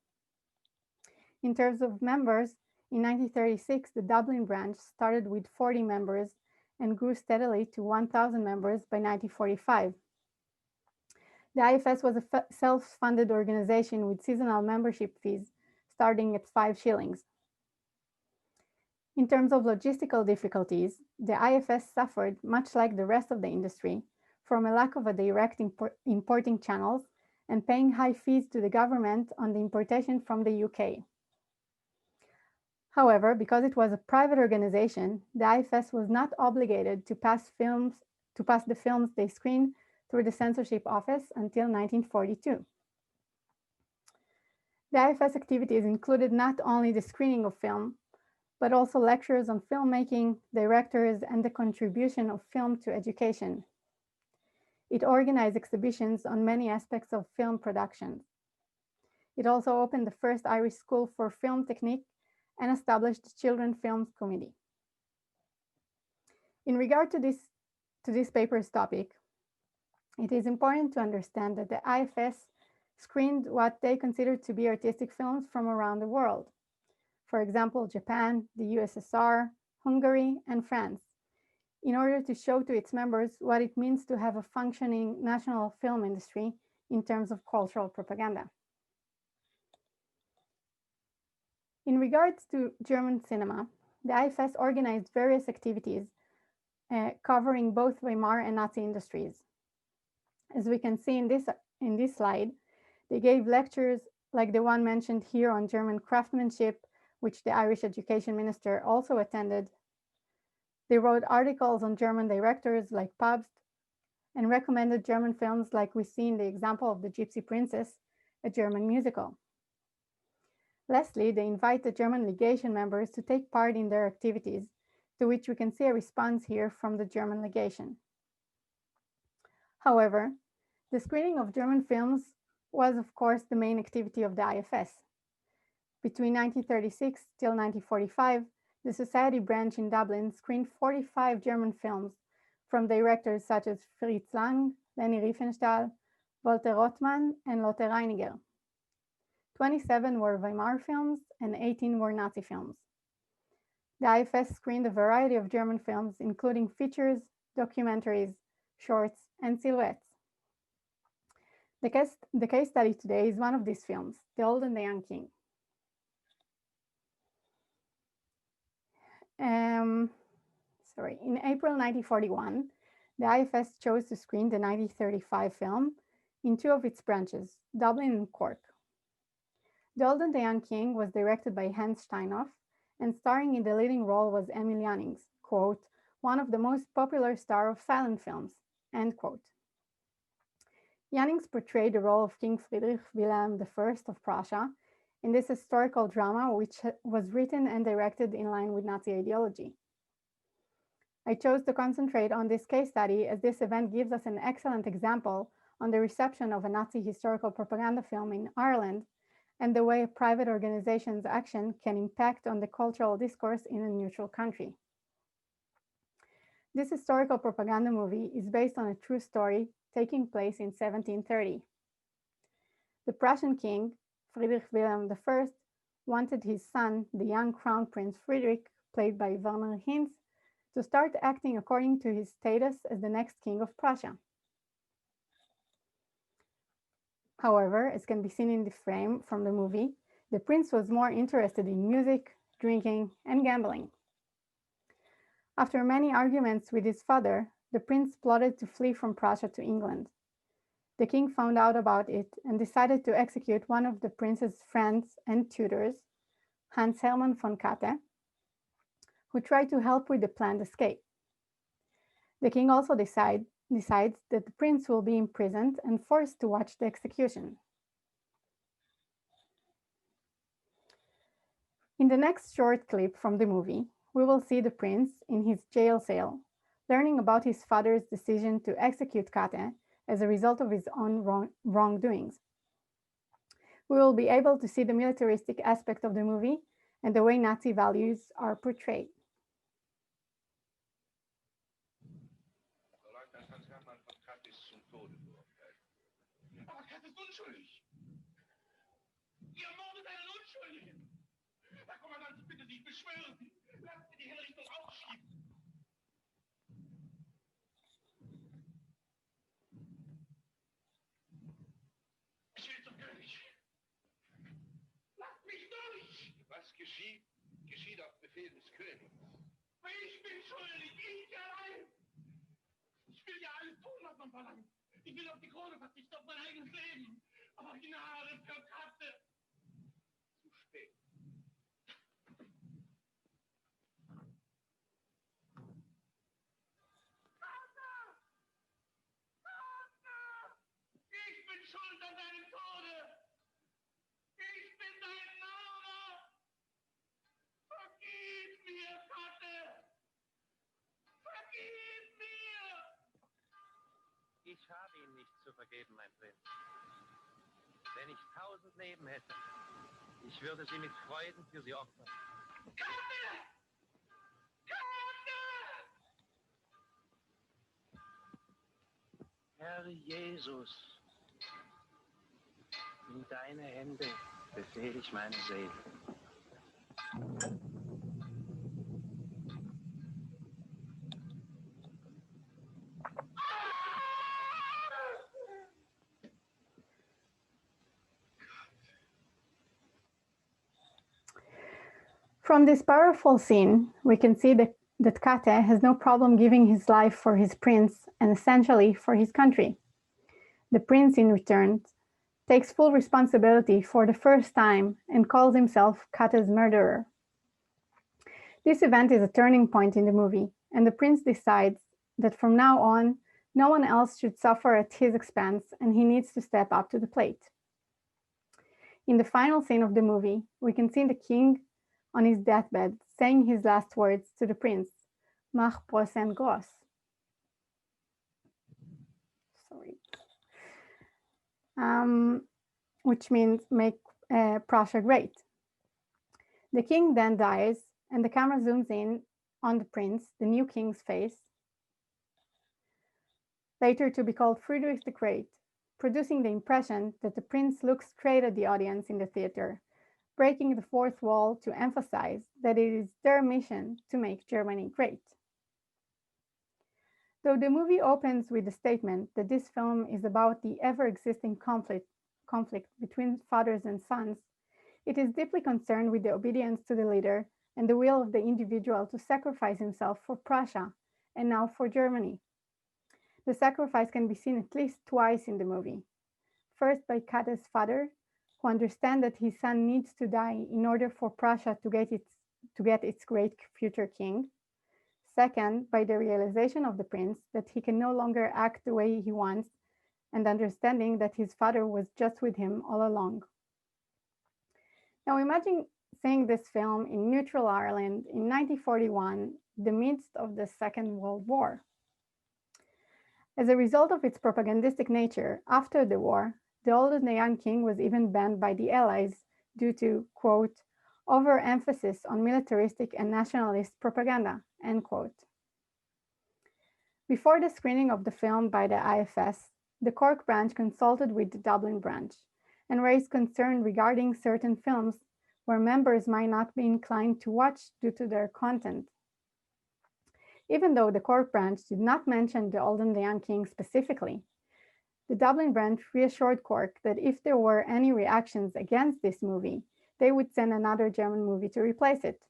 In terms of members, in 1936, the Dublin branch started with 40 members and grew steadily to 1,000 members by 1945. The IFS was a self-funded organization with seasonal membership fees starting at 5 shillings. In terms of logistical difficulties, the IFS suffered, much like the rest of the industry, from a lack of a direct importing channels and paying high fees to the government on the importation from the UK. However, because it was a private organization, the IFS was not obligated to pass the films they screened through the censorship office until 1942. The IFS activities included not only the screening of film, but also lectures on filmmaking, directors, and the contribution of film to education. It organized exhibitions on many aspects of film production. It also opened the first Irish School for Film Technique and established the Children's Films Committee. In regard to this paper's topic, it is important to understand that the IFS screened what they considered to be artistic films from around the world. For example, Japan, the USSR, Hungary, and France, in order to show to its members what it means to have a functioning national film industry in terms of cultural propaganda. In regards to German cinema, the IFS organized various activities covering both Weimar and Nazi industries. As we can see in this slide, they gave lectures like the one mentioned here on German craftsmanship, which the Irish Education Minister also attended. They wrote articles on German directors like Pabst and recommended German films like we see in the example of The Gypsy Princess, a German musical. Lastly, they invite the German legation members to take part in their activities, to which we can see a response here from the German legation. However, the screening of German films was, of course, the main activity of the IFS. Between 1936 till 1945, the Society branch in Dublin screened 45 German films from directors such as Fritz Lang, Leni Riefenstahl, Walter Rothmann, and Lotte Reiniger. 27 were Weimar films and 18 were Nazi films. The IFS screened a variety of German films, including features, documentaries, shorts, and silhouettes. The case study today is one of these films, The Old and the Young King. In April 1941, the IFS chose to screen the 1935 film in two of its branches, Dublin and Cork. The Old and the Young King was directed by Hans Steinhoff, and starring in the leading role was Emil Jannings, quote, one of the most popular stars of silent films, end quote. Jannings portrayed the role of King Friedrich Wilhelm I of Prussia in this historical drama, which was written and directed in line with Nazi ideology. I chose to concentrate on this case study as this event gives us an excellent example on the reception of a Nazi historical propaganda film in Ireland and the way a private organization's action can impact on the cultural discourse in a neutral country. This historical propaganda movie is based on a true story taking place in 1730. The Prussian king, Friedrich Wilhelm I, wanted his son, the young Crown Prince Friedrich, played by Werner Hinz, to start acting according to his status as the next king of Prussia. However, as can be seen in the frame from the movie, the prince was more interested in music, drinking, and gambling. After many arguments with his father, the prince plotted to flee from Prussia to England. The king found out about it and decided to execute one of the prince's friends and tutors, Hans Hermann von Katte, who tried to help with the planned escape. The king also decides that the prince will be imprisoned and forced to watch the execution. In the next short clip from the movie, we will see the prince in his jail cell, learning about his father's decision to execute Katte as a result of his own wrongdoings. We will be able to see the militaristic aspect of the movie and the way Nazi values are portrayed. Was geschieht, geschieht auf Befehl des Königs. Ich bin schuldig, ich allein. Ich will ja alles tun, was man verlangt. Ich will auf die Krone verzichten, auf mein eigenes Leben. Aber Gnade für Katte. Zu spät. Vater! Vater! Ich bin schuld an deinem Tode. Ich bin dein Mörder. Vergib mir, Vater! Vergib mir! Ich habe Ihnen nicht zu vergeben, mein Prinz. Wenn ich 1000 Leben hätte, ich würde sie mit Freuden für Sie opfern. Katte! Katte! Herr Jesus, in deine Hände befehle ich meine Seele. From this powerful scene, we can see that Kate has no problem giving his life for his prince and essentially for his country. The prince, in return, takes full responsibility for the first time and calls himself Kate's murderer. This event is a turning point in the movie, and the prince decides that from now on, no one else should suffer at his expense, and he needs to step up to the plate. In the final scene of the movie, we can see the king on his deathbed saying his last words to the prince, Mach Preußen groß. Sorry. Which means make Prussia great. The king then dies, and the camera zooms in on the prince, the new king's face, later to be called Friedrich the Great, producing the impression that the prince looks straight at the audience in the theater, breaking the fourth wall to emphasize that it is their mission to make Germany great. Though the movie opens with the statement that this film is about the ever-existing conflict between fathers and sons, it is deeply concerned with the obedience to the leader and the will of the individual to sacrifice himself for Prussia and now for Germany. The sacrifice can be seen at least twice in the movie. First by Kate's father, who understands that his son needs to die in order for Prussia to get its great future king. Second, by the realization of the prince that he can no longer act the way he wants, and understanding that his father was just with him all along. Now imagine seeing this film in neutral Ireland in 1941, the midst of the Second World War. As a result of its propagandistic nature, after the war, the old and the young king was even banned by the Allies due to, quote, overemphasis on militaristic and nationalist propaganda, end quote. Before the screening of the film by the IFS, the Cork branch consulted with the Dublin branch and raised concern regarding certain films where members might not be inclined to watch due to their content. Even though the Cork branch did not mention the Old and the Young King specifically, the Dublin branch reassured Cork that if there were any reactions against this movie, they would send another German movie to replace it.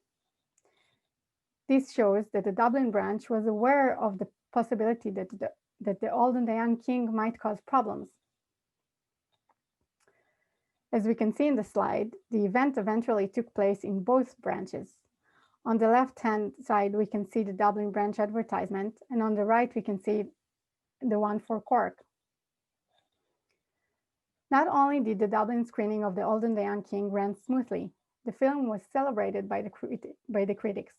This shows that the Dublin branch was aware of the possibility that the Old and the Young King might cause problems. As we can see in the slide, the event eventually took place in both branches. On the left-hand side, we can see the Dublin branch advertisement, and on the right, we can see the one for Cork. Not only did the Dublin screening of The Old and the Young King run smoothly, the film was celebrated by the critics.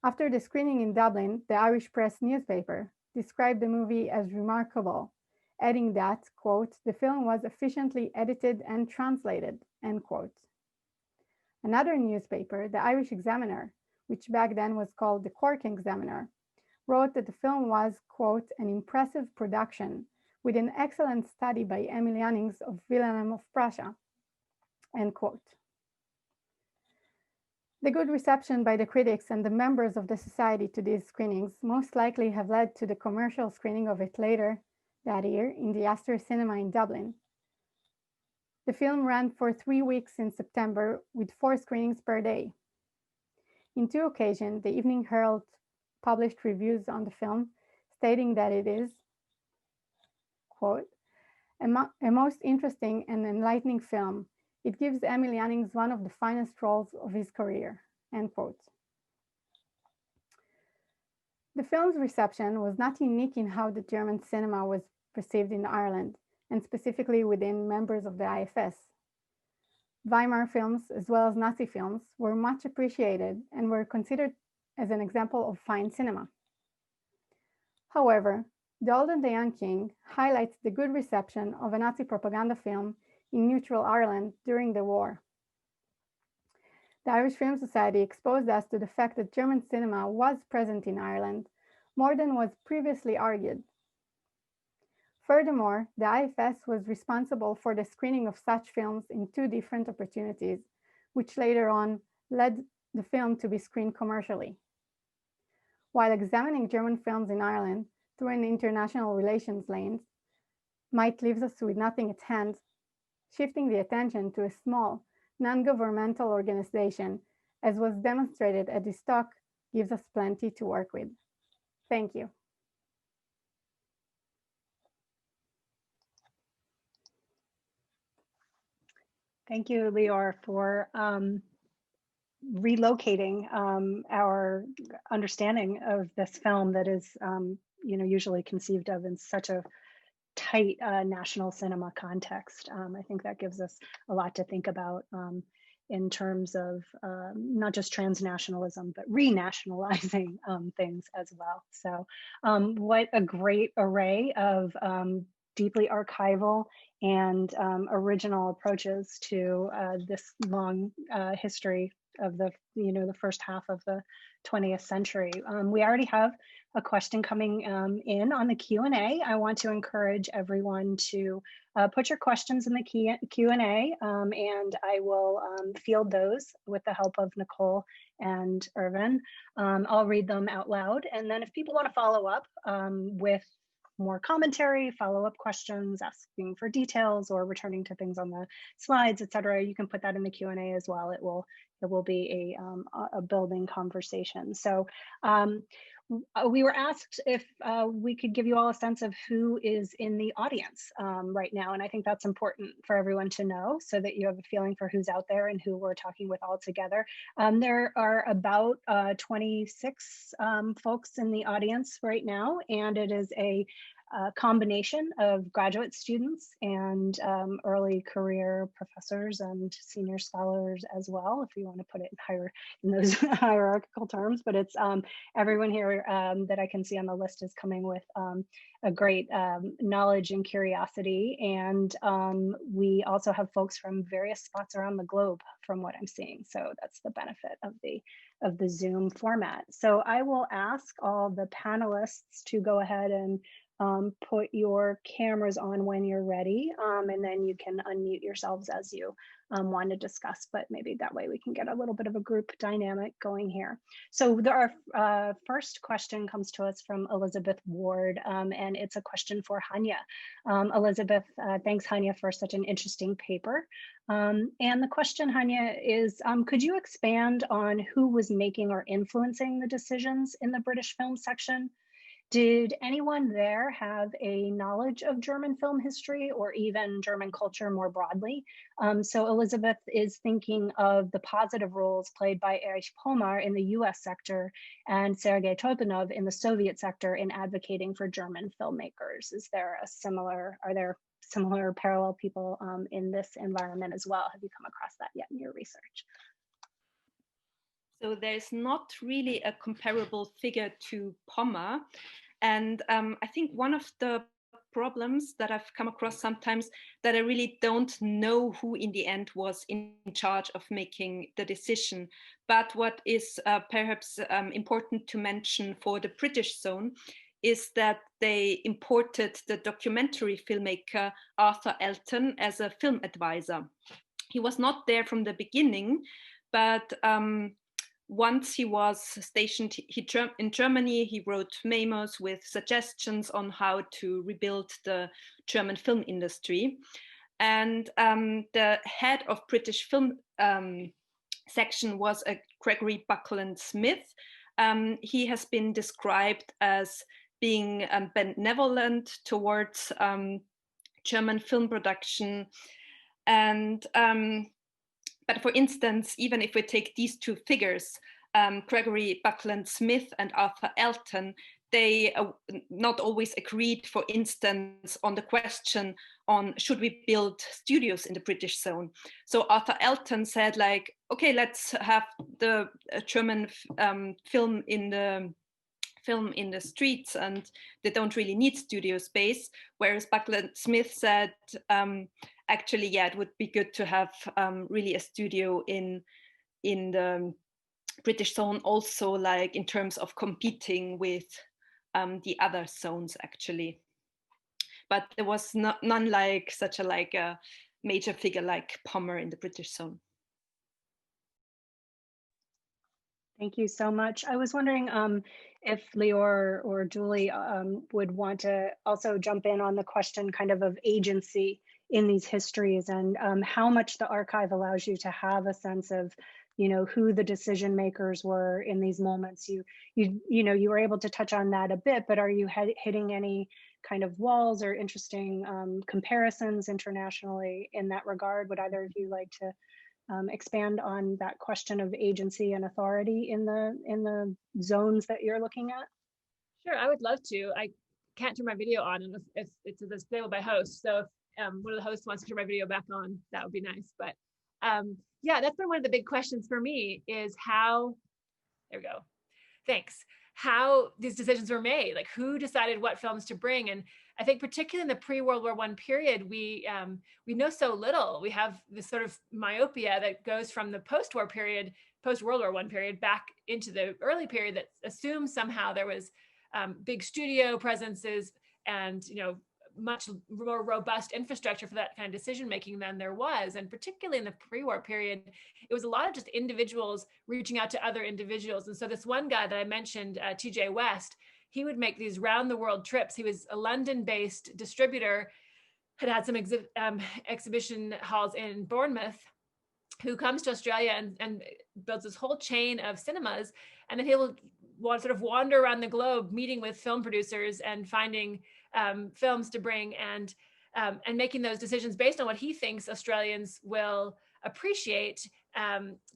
After the screening in Dublin, the Irish Press newspaper described the movie as remarkable adding that, quote, the film was efficiently edited and translated, end quote. Another newspaper, the Irish Examiner, which back then was called the Cork Examiner, wrote that the film was, quote, an impressive production with an excellent study by Emil Jannings of Wilhelm of Prussia, end quote. The good reception by the critics and the members of the society to these screenings most likely have led to the commercial screening of it later that year in the Asta Cinema in Dublin. The film ran for 3 weeks in September with 4 screenings per day. In 2 occasions, the Evening Herald published reviews on the film stating that it is, quote, a most interesting and enlightening film. It gives Emil Jannings one of the finest roles of his career, end quote. The film's reception was not unique in how the German cinema was perceived in Ireland, and specifically within members of the IFS. Weimar films, as well as Nazi films, were much appreciated and were considered as an example of fine cinema. However, The Old and the Young King highlights the good reception of a Nazi propaganda film in neutral Ireland during the war. The Irish Film Society exposed us to the fact that German cinema was present in Ireland more than was previously argued. Furthermore, the IFS was responsible for the screening of such films in 2 different opportunities, which later on led the film to be screened commercially. While examining German films in Ireland through an international relations lens might leave us with nothing at hand, shifting the attention to a small, non-governmental organization, as was demonstrated at this talk, gives us plenty to work with. Thank you. Thank you, Lior, for relocating our understanding of this film that is, usually conceived of in such a tight national cinema context. I think that gives us a lot to think about in terms of not just transnationalism, but renationalizing things as well. So what a great array of deeply archival and original approaches to this long history of the first half of the 20th century. We already have a question coming in on the Q&A. I want to encourage everyone to put your questions in the Q&A, and I will field those with the help of Nicole and Irvin. I'll read them out loud, and then if people want to follow up with more commentary, follow-up questions, asking for details, or returning to things on the slides, etc., you can put that in the Q&A as well. It will be a building conversation. So we were asked if we could give you all a sense of who is in the audience right now, and I think that's important for everyone to know so that you have a feeling for who's out there and who we're talking with all together. There are about 26 folks in the audience right now, and it is a combination of graduate students and early career professors and senior scholars as well, if you want to put it in those hierarchical terms. But it's everyone here that I can see on the list is coming with a great knowledge and curiosity. And we also have folks from various spots around the globe from what I'm seeing. So that's the benefit of the Zoom format. So I will ask all the panelists to go ahead and put your cameras on when you're ready, and then you can unmute yourselves as you want to discuss, but maybe that way we can get a little bit of a group dynamic going here. So our first question comes to us from Elizabeth Ward, and it's a question for Hanya. Elizabeth, thanks Hanya for such an interesting paper. And the question, Hanya, is could you expand on who was making or influencing the decisions in the British film section? Did anyone there have a knowledge of German film history or even German culture more broadly? So Elizabeth is thinking of the positive roles played by Erich Pomar in the US sector and Sergei Topanov in the Soviet sector in advocating for German filmmakers. Are there similar parallel people in this environment as well? Have you come across that yet in your research? So there's not really a comparable figure to Pomar. And I think one of the problems that I've come across sometimes, that I really don't know who in the end was in charge of making the decision. But what is perhaps important to mention for the British zone is that they imported the documentary filmmaker Arthur Elton as a film advisor. He was not there from the beginning, but once he was stationed in Germany, he wrote memos with suggestions on how to rebuild the German film industry. And the head of British film section was a Gregory Buckland Smith. He has been described as being benevolent towards German film production. And but for instance, even if we take these two figures, Gregory Buckland Smith and Arthur Elton, they not always agreed, for instance, on the question on should we build studios in the British zone. So Arthur Elton said, like, okay, let's have the German film in the streets, and they don't really need studio space. Whereas Buckland Smith said, actually, yeah, it would be good to have really a studio in the British zone also, like in terms of competing with the other zones, actually. But there was none like such a major figure like Pommer in the British zone. Thank you so much. I was wondering if Lior or Julie would want to also jump in on the question kind of agency in these histories, and how much the archive allows you to have a sense of, you know, who the decision makers were in these moments. You were able to touch on that a bit, but are you hitting any kind of walls or interesting comparisons internationally in that regard? Would either of you like to expand on that question of agency and authority in the zones that you're looking at? Sure, I would love to. I can't turn my video on, and if it's disabled by host, so if one of the hosts wants to turn my video back on, that would be nice. But yeah, that's been one of the big questions for me, is how, there we go, thanks, how these decisions were made, like who decided what films to bring. And I think particularly in the pre-World War I period, we know so little. We have this sort of myopia that goes from the post-war period, post-World War I period, back into the early period that assumes somehow there was big studio presences and, you know, much more robust infrastructure for that kind of decision making than there was. And particularly in the pre-war period, it was a lot of just individuals reaching out to other individuals. And so this one guy that I mentioned, TJ West, he would make these round the world trips. He was a London-based distributor, had some exhibition halls in Bournemouth, who comes to Australia and builds this whole chain of cinemas. And then he'll sort of wander around the globe, meeting with film producers and finding films to bring, and making those decisions based on what he thinks Australians will appreciate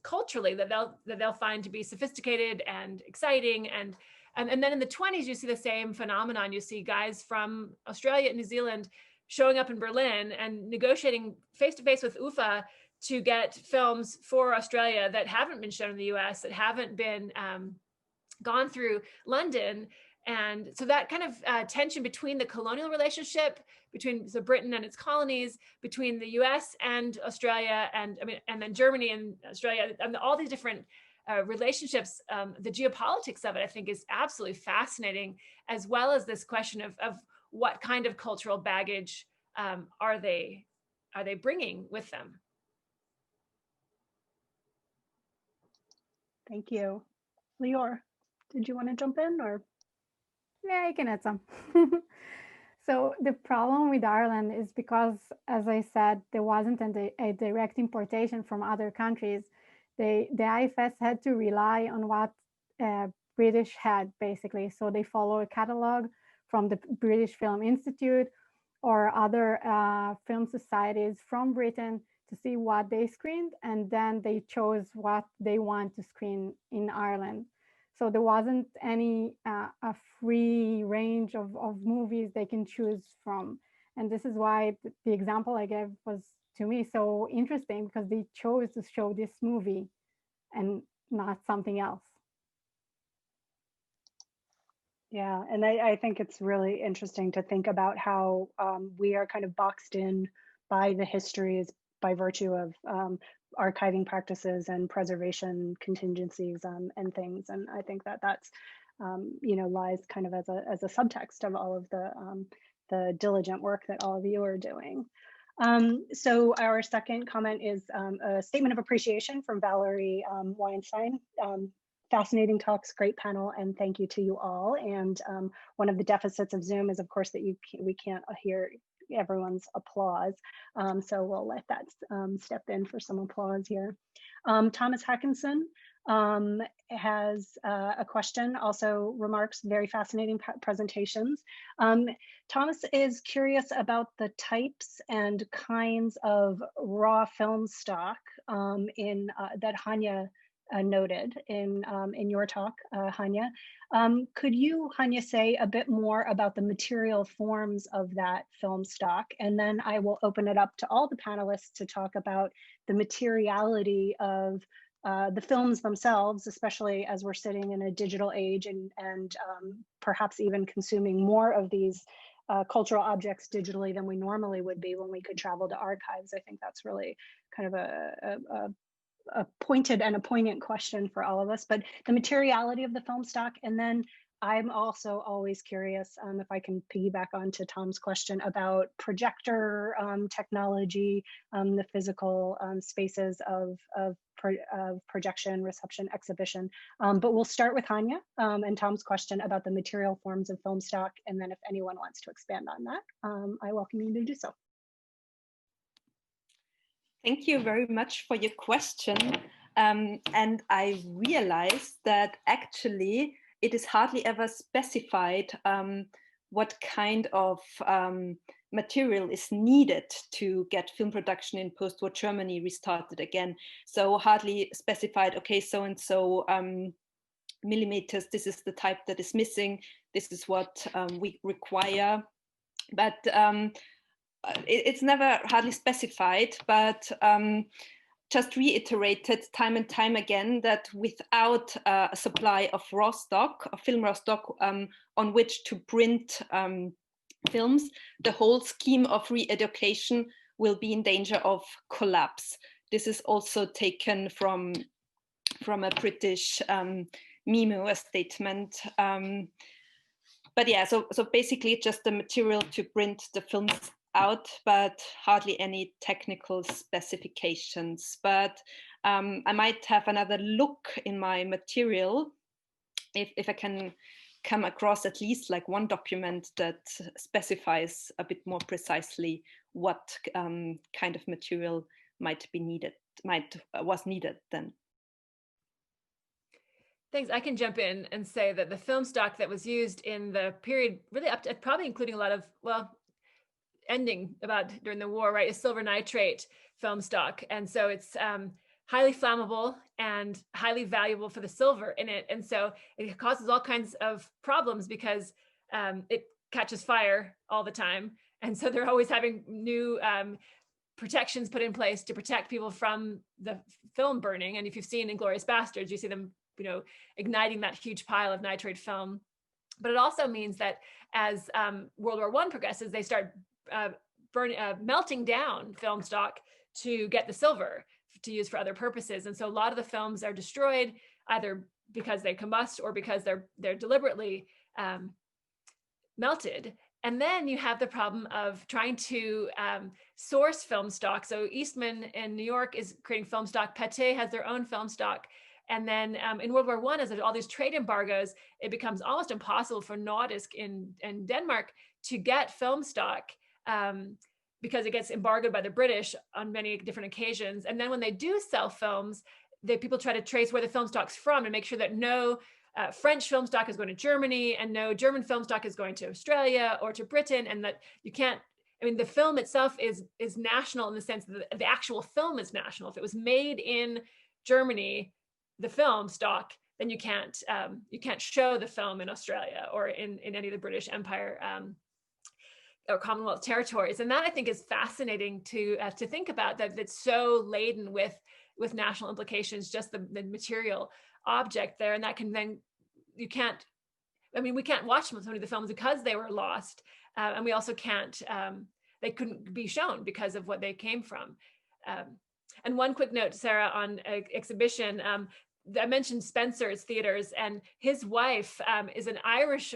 culturally, that they'll find to be sophisticated and exciting. And then in the 20s, you see the same phenomenon. You see guys from Australia and New Zealand showing up in Berlin and negotiating face-to-face with UFA to get films for Australia that haven't been shown in the US, that haven't been gone through London. And so that kind of tension between the colonial relationship between Britain and its colonies, between the US and Australia, and then Germany and Australia, and all these different relationships, the geopolitics of it, I think, is absolutely fascinating, as well as this question of what kind of cultural baggage are they bringing with them. Thank you. Lior, did you want to jump in, or? Yeah, I can add some. So the problem with Ireland is because, as I said, there wasn't a direct importation from other countries. The IFS had to rely on what British had, basically. So they follow a catalog from the British Film Institute or other film societies from Britain to see what they screened, and then they chose what they want to screen in Ireland. So there wasn't any a free range of movies they can choose from. And this is why the example I gave was, to me, so interesting, because they chose to show this movie and not something else. Yeah, and I think it's really interesting to think about how we are kind of boxed in by the histories by virtue of archiving practices and preservation contingencies and things. And I think that that's, you know, lies kind of as a subtext of all of the diligent work that all of you are doing. So our second comment is a statement of appreciation from Valerie Weinstein. Fascinating talks, great panel, and thank you to you all. And one of the deficits of Zoom is, of course, that we can't hear everyone's applause. So we'll let that step in for some applause here. Thomas Hackinson has a question, also remarks, very fascinating presentations. Thomas is curious about the types and kinds of raw film stock that Hanya noted in your talk, Hanya. Could you, Hanya, say a bit more about the material forms of that film stock? And then I will open it up to all the panelists to talk about the materiality of the films themselves, especially as we're sitting in a digital age and perhaps even consuming more of these cultural objects digitally than we normally would be when we could travel to archives. I think that's really kind of a pointed and a poignant question for all of us, but the materiality of the film stock. And then I'm also always curious if I can piggyback onto Tom's question about projector technology, the physical spaces of projection, reception, exhibition. But we'll start with Hanya and Tom's question about the material forms of film stock. And then if anyone wants to expand on that, I welcome you to do so. Thank you very much for your question. And I realized that actually it is hardly ever specified what kind of material is needed to get film production in post-war Germany restarted again. So hardly specified, okay, so-and-so millimeters, this is the type that is missing, this is what we require. But it's never hardly specified, but just reiterated time and time again that without a supply of raw stock, of film raw stock on which to print films, the whole scheme of re-education will be in danger of collapse. This is also taken from a British memo, a statement. But yeah, so basically just the material to print the films out, but hardly any technical specifications. But I might have another look in my material if I can come across at least like one document that specifies a bit more precisely what kind of material might be needed, was needed then. Thanks. I can jump in and say that the film stock that was used in the period, really up to probably including a lot of, well, ending about during the war, right, is silver nitrate film stock. And so it's highly flammable and highly valuable for the silver in it. And so it causes all kinds of problems because it catches fire all the time. And so they're always having new protections put in place to protect people from the film burning. And if you've seen Inglourious Bastards, you see them, you know, igniting that huge pile of nitrate film. But it also means that as World War I progresses, they start melting down film stock to get the silver to use for other purposes. And so a lot of the films are destroyed either because they combust or because they're deliberately melted. And then you have the problem of trying to source film stock. So Eastman in New York is creating film stock. Pathé has their own film stock. And then in World War I, as there's all these trade embargoes, it becomes almost impossible for Nordisk in Denmark to get film stock because it gets embargoed by the British on many different occasions. And then when they do sell films, people try to trace where the film stock's from and make sure that no French film stock is going to Germany and no German film stock is going to Australia or to Britain, and that you can't, I mean, the film itself is national in the sense that the actual film is national. If it was made in Germany, the film stock, then you can't show the film in Australia or in any of the British Empire or Commonwealth territories. And that I think is fascinating to think about, that it's so laden with national implications, just the material object there. And that can then, you can't I mean, we can't watch so many of the films because they were lost. And we also can't, they couldn't be shown because of what they came from. And one quick note, Sara, on exhibition, I mentioned Spencer's theaters, and his wife is an Irish,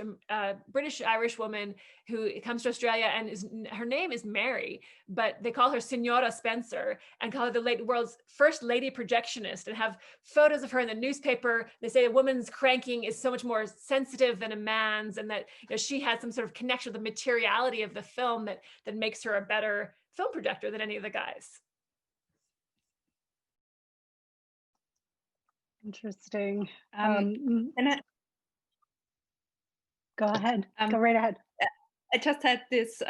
British-Irish woman who comes to Australia, and her name is Mary, but they call her Signora Spencer and call her the world's first lady projectionist, and have photos of her in the newspaper. They say a woman's cranking is so much more sensitive than a man's, and that she had some sort of connection with the materiality of the film that makes her a better film projector than any of the guys. Interesting. And go ahead. Go right ahead. I just had this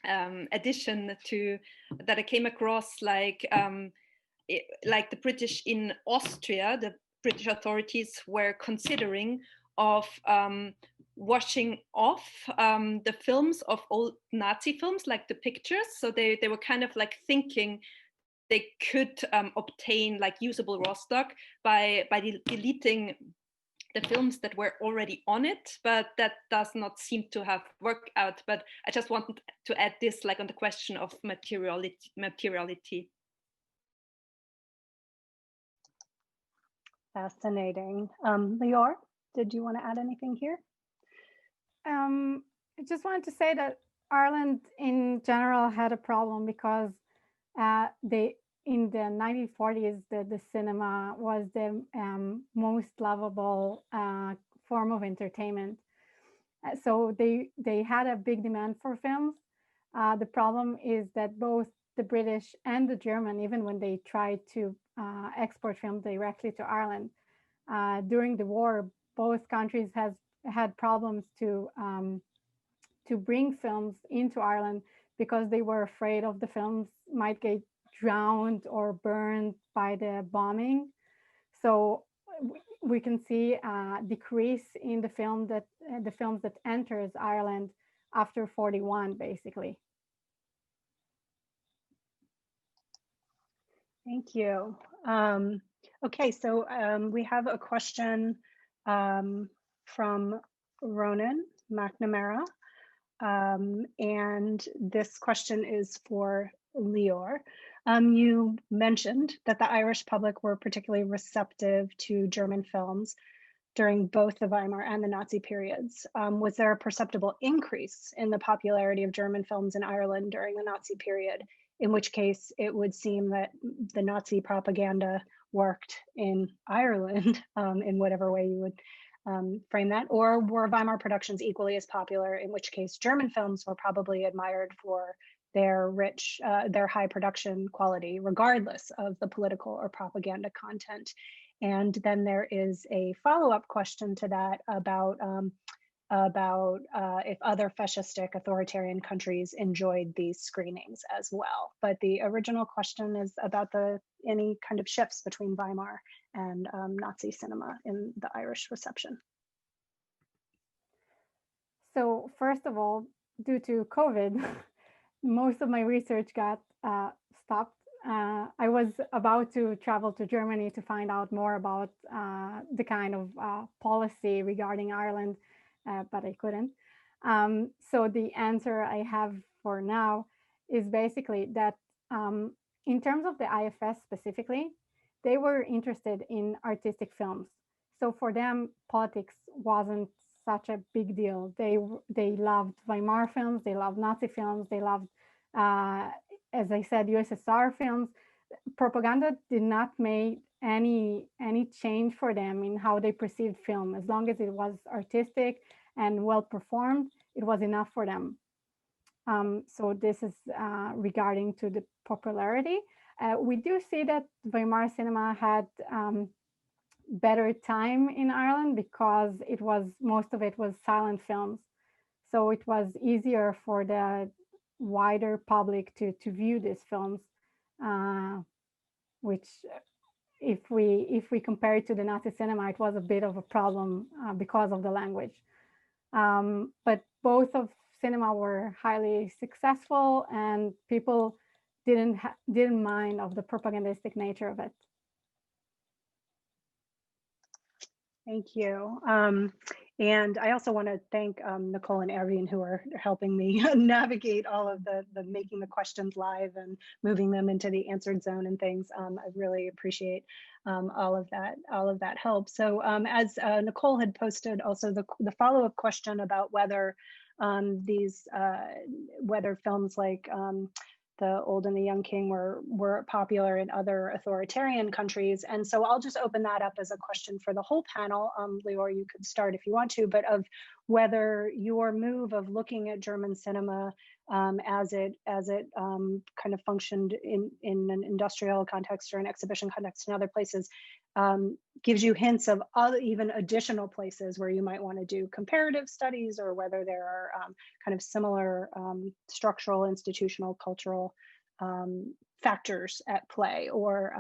addition to that I came across, like the British in Austria, the British authorities were considering of washing off the films of old Nazi films, like the pictures. So they were kind of like thinking they could obtain like usable raw stock by deleting the films that were already on it, but that does not seem to have worked out. But I just wanted to add this, like on the question of materiality. Fascinating. Lior, did you want to add anything here? I just wanted to say that Ireland in general had a problem because in the 1940s, the cinema was the most lovable form of entertainment. So they had a big demand for films. The problem is that both the British and the German, even when they tried to export films directly to Ireland, during the war, both countries had problems to bring films into Ireland because they were afraid of the films might get drowned or burned by the bombing. So we can see a decrease in the films that enters Ireland after 41, basically. Thank you. Okay, so we have a question from Ronan McNamara, and this question is for Lior. You mentioned that the Irish public were particularly receptive to German films during both the Weimar and the Nazi periods. Was there a perceptible increase in the popularity of German films in Ireland during the Nazi period? In which case, it would seem that the Nazi propaganda worked in Ireland in whatever way you would frame that, or were Weimar productions equally as popular, in which case German films were probably admired for their rich, their high production quality, regardless of the political or propaganda content. And then there is a follow-up question to that about if other fascistic authoritarian countries enjoyed these screenings as well. But the original question is about any kind of shifts between Weimar and Nazi cinema in the Irish reception. So first of all, due to COVID, most of my research got stopped. I was about to travel to Germany to find out more about the kind of policy regarding Ireland, but I couldn't. So the answer I have for now is basically that in terms of the IFS specifically, they were interested in artistic films. So for them, politics wasn't such a big deal. They loved Weimar films, they loved Nazi films, they loved, as I said, USSR films. Propaganda did not make any change for them in how they perceived film. As long as it was artistic and well performed, it was enough for them. So this is regarding to the popularity. We do see that Weimar cinema had better time in Ireland because most of it was silent films. So it was easier for the wider public to view these films, which if we compare it to the Nazi cinema, it was a bit of a problem because of the language. But both of cinema were highly successful, and people didn't mind of the propagandistic nature of it. Thank you. And I also want to thank Nicole and Erwin, who are helping me navigate all of the making the questions live and moving them into the answered zone and things. I really appreciate all of that help. So as Nicole had posted also the follow-up question about whether whether films like The Old and the Young King were popular in other authoritarian countries. And so I'll just open that up as a question for the whole panel. Lior, you could start if you want to, but of whether your move of looking at German cinema as it kind of functioned in an industrial context or an exhibition context in other places gives you hints of other, even additional places where you might want to do comparative studies, or whether there are kind of similar structural, institutional, cultural factors at play, or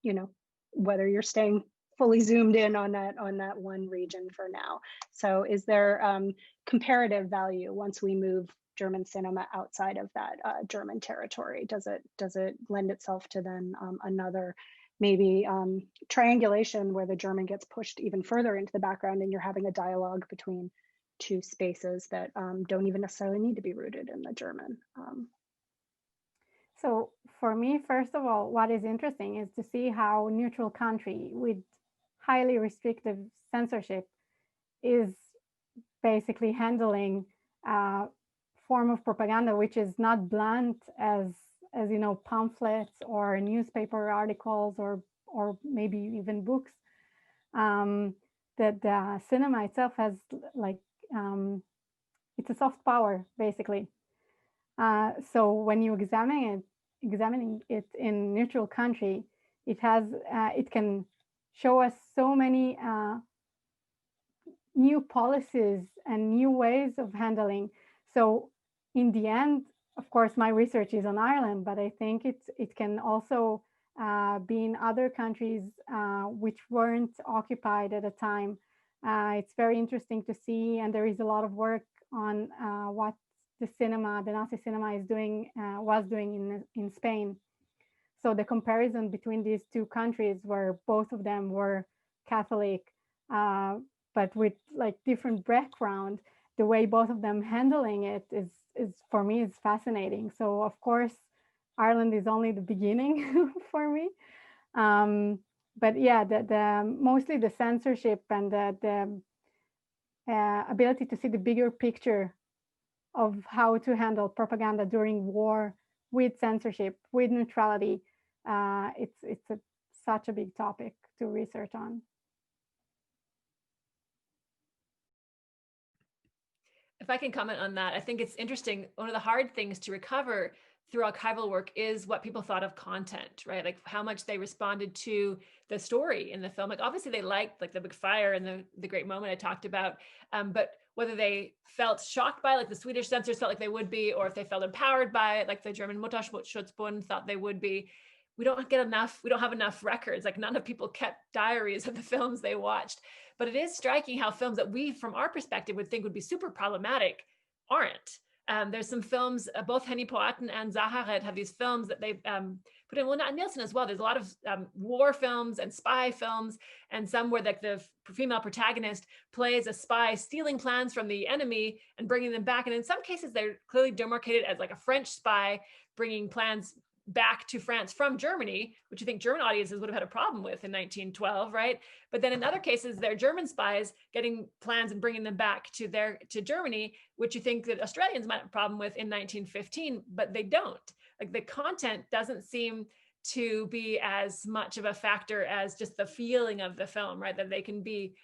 you know, whether you're staying fully zoomed in on that one region for now. So is there comparative value once we move German cinema outside of that German territory? Does it lend itself to then another maybe triangulation where the German gets pushed even further into the background and you're having a dialogue between two spaces that don't even necessarily need to be rooted in the German? So for me, first of all, what is interesting is to see how neutral country with highly restrictive censorship is basically handling a form of propaganda which is not blunt as you know, pamphlets or newspaper articles or maybe even books. That the cinema itself has like it's a soft power basically. So when you examining it in neutral country, it can show us so many new policies and new ways of handling. So in the end, of course, my research is on Ireland, but I think it can also be in other countries which weren't occupied at a time. It's very interesting to see, and there is a lot of work on what the Nazi cinema was doing in Spain. So the comparison between these two countries, where both of them were Catholic, but with like different background, the way both of them handling it is for me is fascinating. So of course, Ireland is only the beginning for me. But yeah, mostly the censorship and the ability to see the bigger picture of how to handle propaganda during war with censorship, with neutrality. It's such a big topic to research on. If I can comment on that, I think it's interesting. One of the hard things to recover through archival work is what people thought of content, right? Like how much they responded to the story in the film. Like obviously they liked like the big fire and the great moment I talked about, but whether they felt shocked by it, like the Swedish censors felt like they would be, or if they felt empowered by it, like the German Mutterschutzbund thought they would be. We don't have enough records. Like none of people kept diaries of the films they watched. But it is striking how films that we, from our perspective, would think would be super problematic aren't. There's some films, both Henny Poaten and Zaharet have these films that they put in, well, not Nielsen as well. There's a lot of war films and spy films, and some where like the female protagonist plays a spy stealing plans from the enemy and bringing them back. And in some cases, they're clearly demarcated as like a French spy bringing plans back to France from Germany, which you think German audiences would have had a problem with in 1912, right? But then in other cases, they're German spies getting plans and bringing them back to Germany, which you think that Australians might have a problem with in 1915, but they don't. Like the content doesn't seem to be as much of a factor as just the feeling of the film, right? That they can be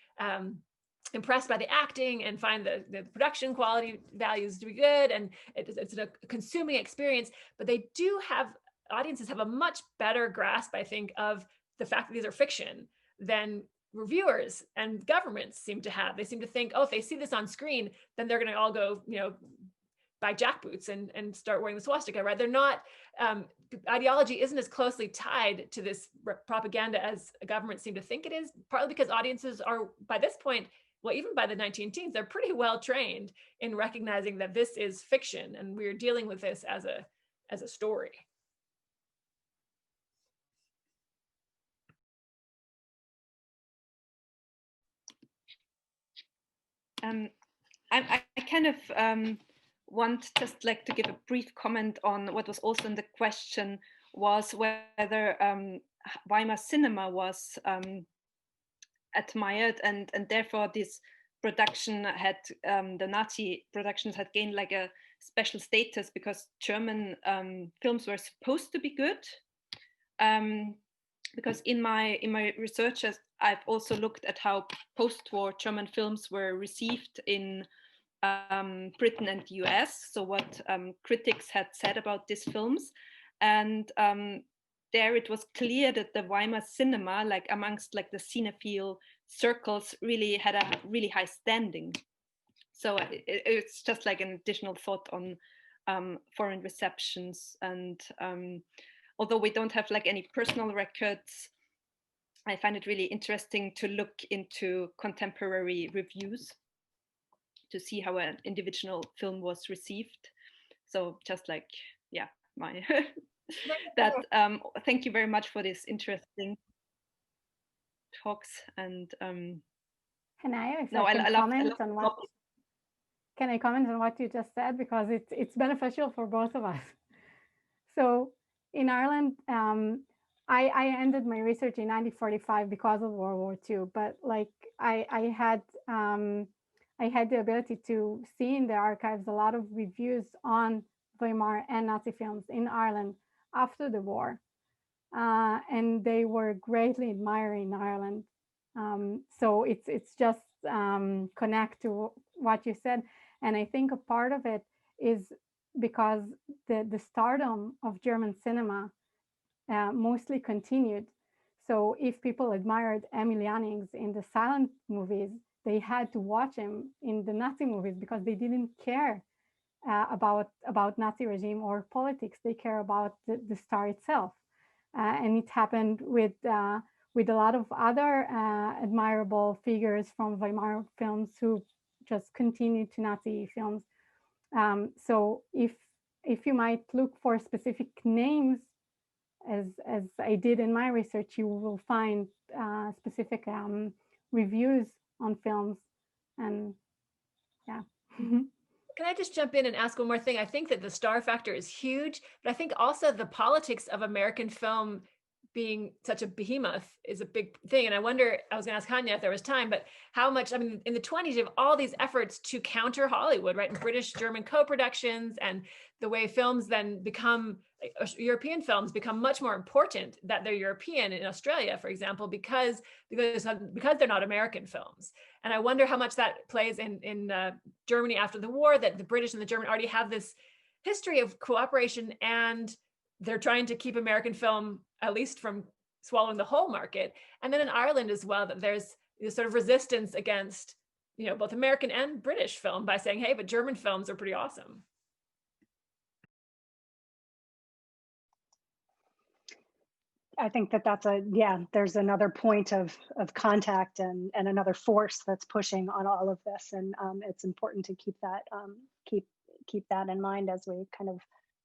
impressed by the acting and find the production quality values to be good, and it's a consuming experience, but they do have, audiences have a much better grasp, I think, of the fact that these are fiction than reviewers and governments seem to have. They seem to think, oh, if they see this on screen, then they're going to all go, you know, buy jackboots and start wearing the swastika, right? They're not, ideology isn't as closely tied to this propaganda as governments seem to think it is, partly because audiences are, by this point, well, even by the 19-teens, they're pretty well trained in recognizing that this is fiction and we're dealing with this as a story. I kind of want just like to give a brief comment on what was also in the question, was whether Weimar cinema was admired, and therefore this production had the Nazi productions had gained like a special status because German films were supposed to be good. Because in my research, I've also looked at how post-war German films were received in Britain and the US. So what critics had said about these films, and there it was clear that the Weimar cinema, like amongst like the cinephile circles, really had a really high standing. So it's just like an additional thought on foreign receptions. And although we don't have like any personal records, I find it really interesting to look into contemporary reviews to see how an individual film was received. So just like, yeah, my that thank you very much for this interesting talks. And Hanya, if no, I can I love on what, can I comment on what you just said, because it's beneficial for both of us. So in Ireland, I ended my research in 1945 because of World War II, but like I had the ability to see in the archives a lot of reviews on Weimar and Nazi films in Ireland after the war, and they were greatly admired in Ireland. So it's just connect to what you said, and I think a part of it is because the stardom of German cinema mostly continued. So if people admired Emil Jannings in the silent movies, they had to watch him in the Nazi movies because they didn't care about Nazi regime or politics. They care about the star itself. And it happened with a lot of other admirable figures from Weimar films who just continued to Nazi films. So if you might look for specific names, as I did in my research, you will find specific reviews on films, and yeah. Can I just jump in and ask one more thing? I think that the star factor is huge, but I think also the politics of American film being such a behemoth is a big thing. And I wonder, I was gonna ask Hanya if there was time, but how much, I mean, in the 20s, you have all these efforts to counter Hollywood, right? And British-German co-productions, and the way films then become, European films become much more important that they're European in Australia, for example, because they're not American films. And I wonder how much that plays in Germany after the war, that the British and the German already have this history of cooperation, and they're trying to keep American film at least from swallowing the whole market. And then in Ireland as well, that there's this sort of resistance against, you know, both American and British film by saying, hey, but German films are pretty awesome. I think that's there's another point of contact and another force that's pushing on all of this. And it's important to keep that keep that in mind as we kind of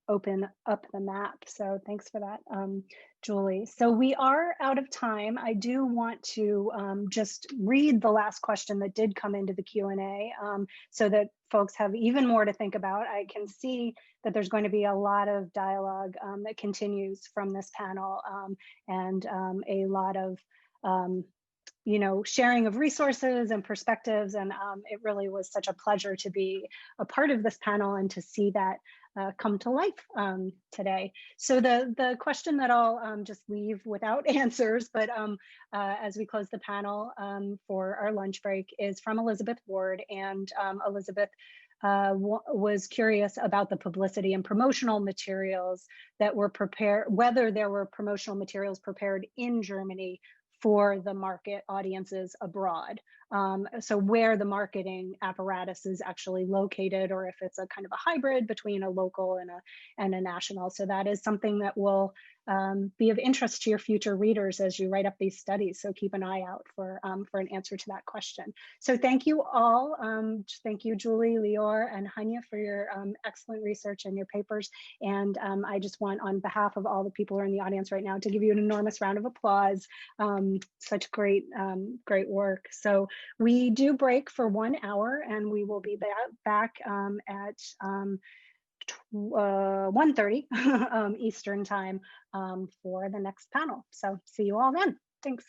open up the map. So thanks for that, Julie. So we are out of time. I do want to just read the last question that did come into the Q&A so that folks have even more to think about. I can see that there's going to be a lot of dialogue that continues from this panel and a lot of you know, sharing of resources and perspectives. And it really was such a pleasure to be a part of this panel and to see that come to life today. So the question that I'll just leave without answers, but as we close the panel for our lunch break, is from Elizabeth Ward. And Elizabeth was curious about the publicity and promotional materials that were prepared, whether there were promotional materials prepared in Germany for the market audiences abroad. So where the marketing apparatus is actually located, or if it's a kind of a hybrid between a local and a national. So that is something that we'll be of interest to your future readers as you write up these studies. So keep an eye out for an answer to that question. So thank you all. Thank you, Julie, Lior, and Hanya for your excellent research and your papers. And I just want, on behalf of all the people who are in the audience right now, to give you an enormous round of applause. Such great, great work. So we do break for 1 hour, and we will be back at 1:30 Eastern time for the next panel. So see you all then. Thanks.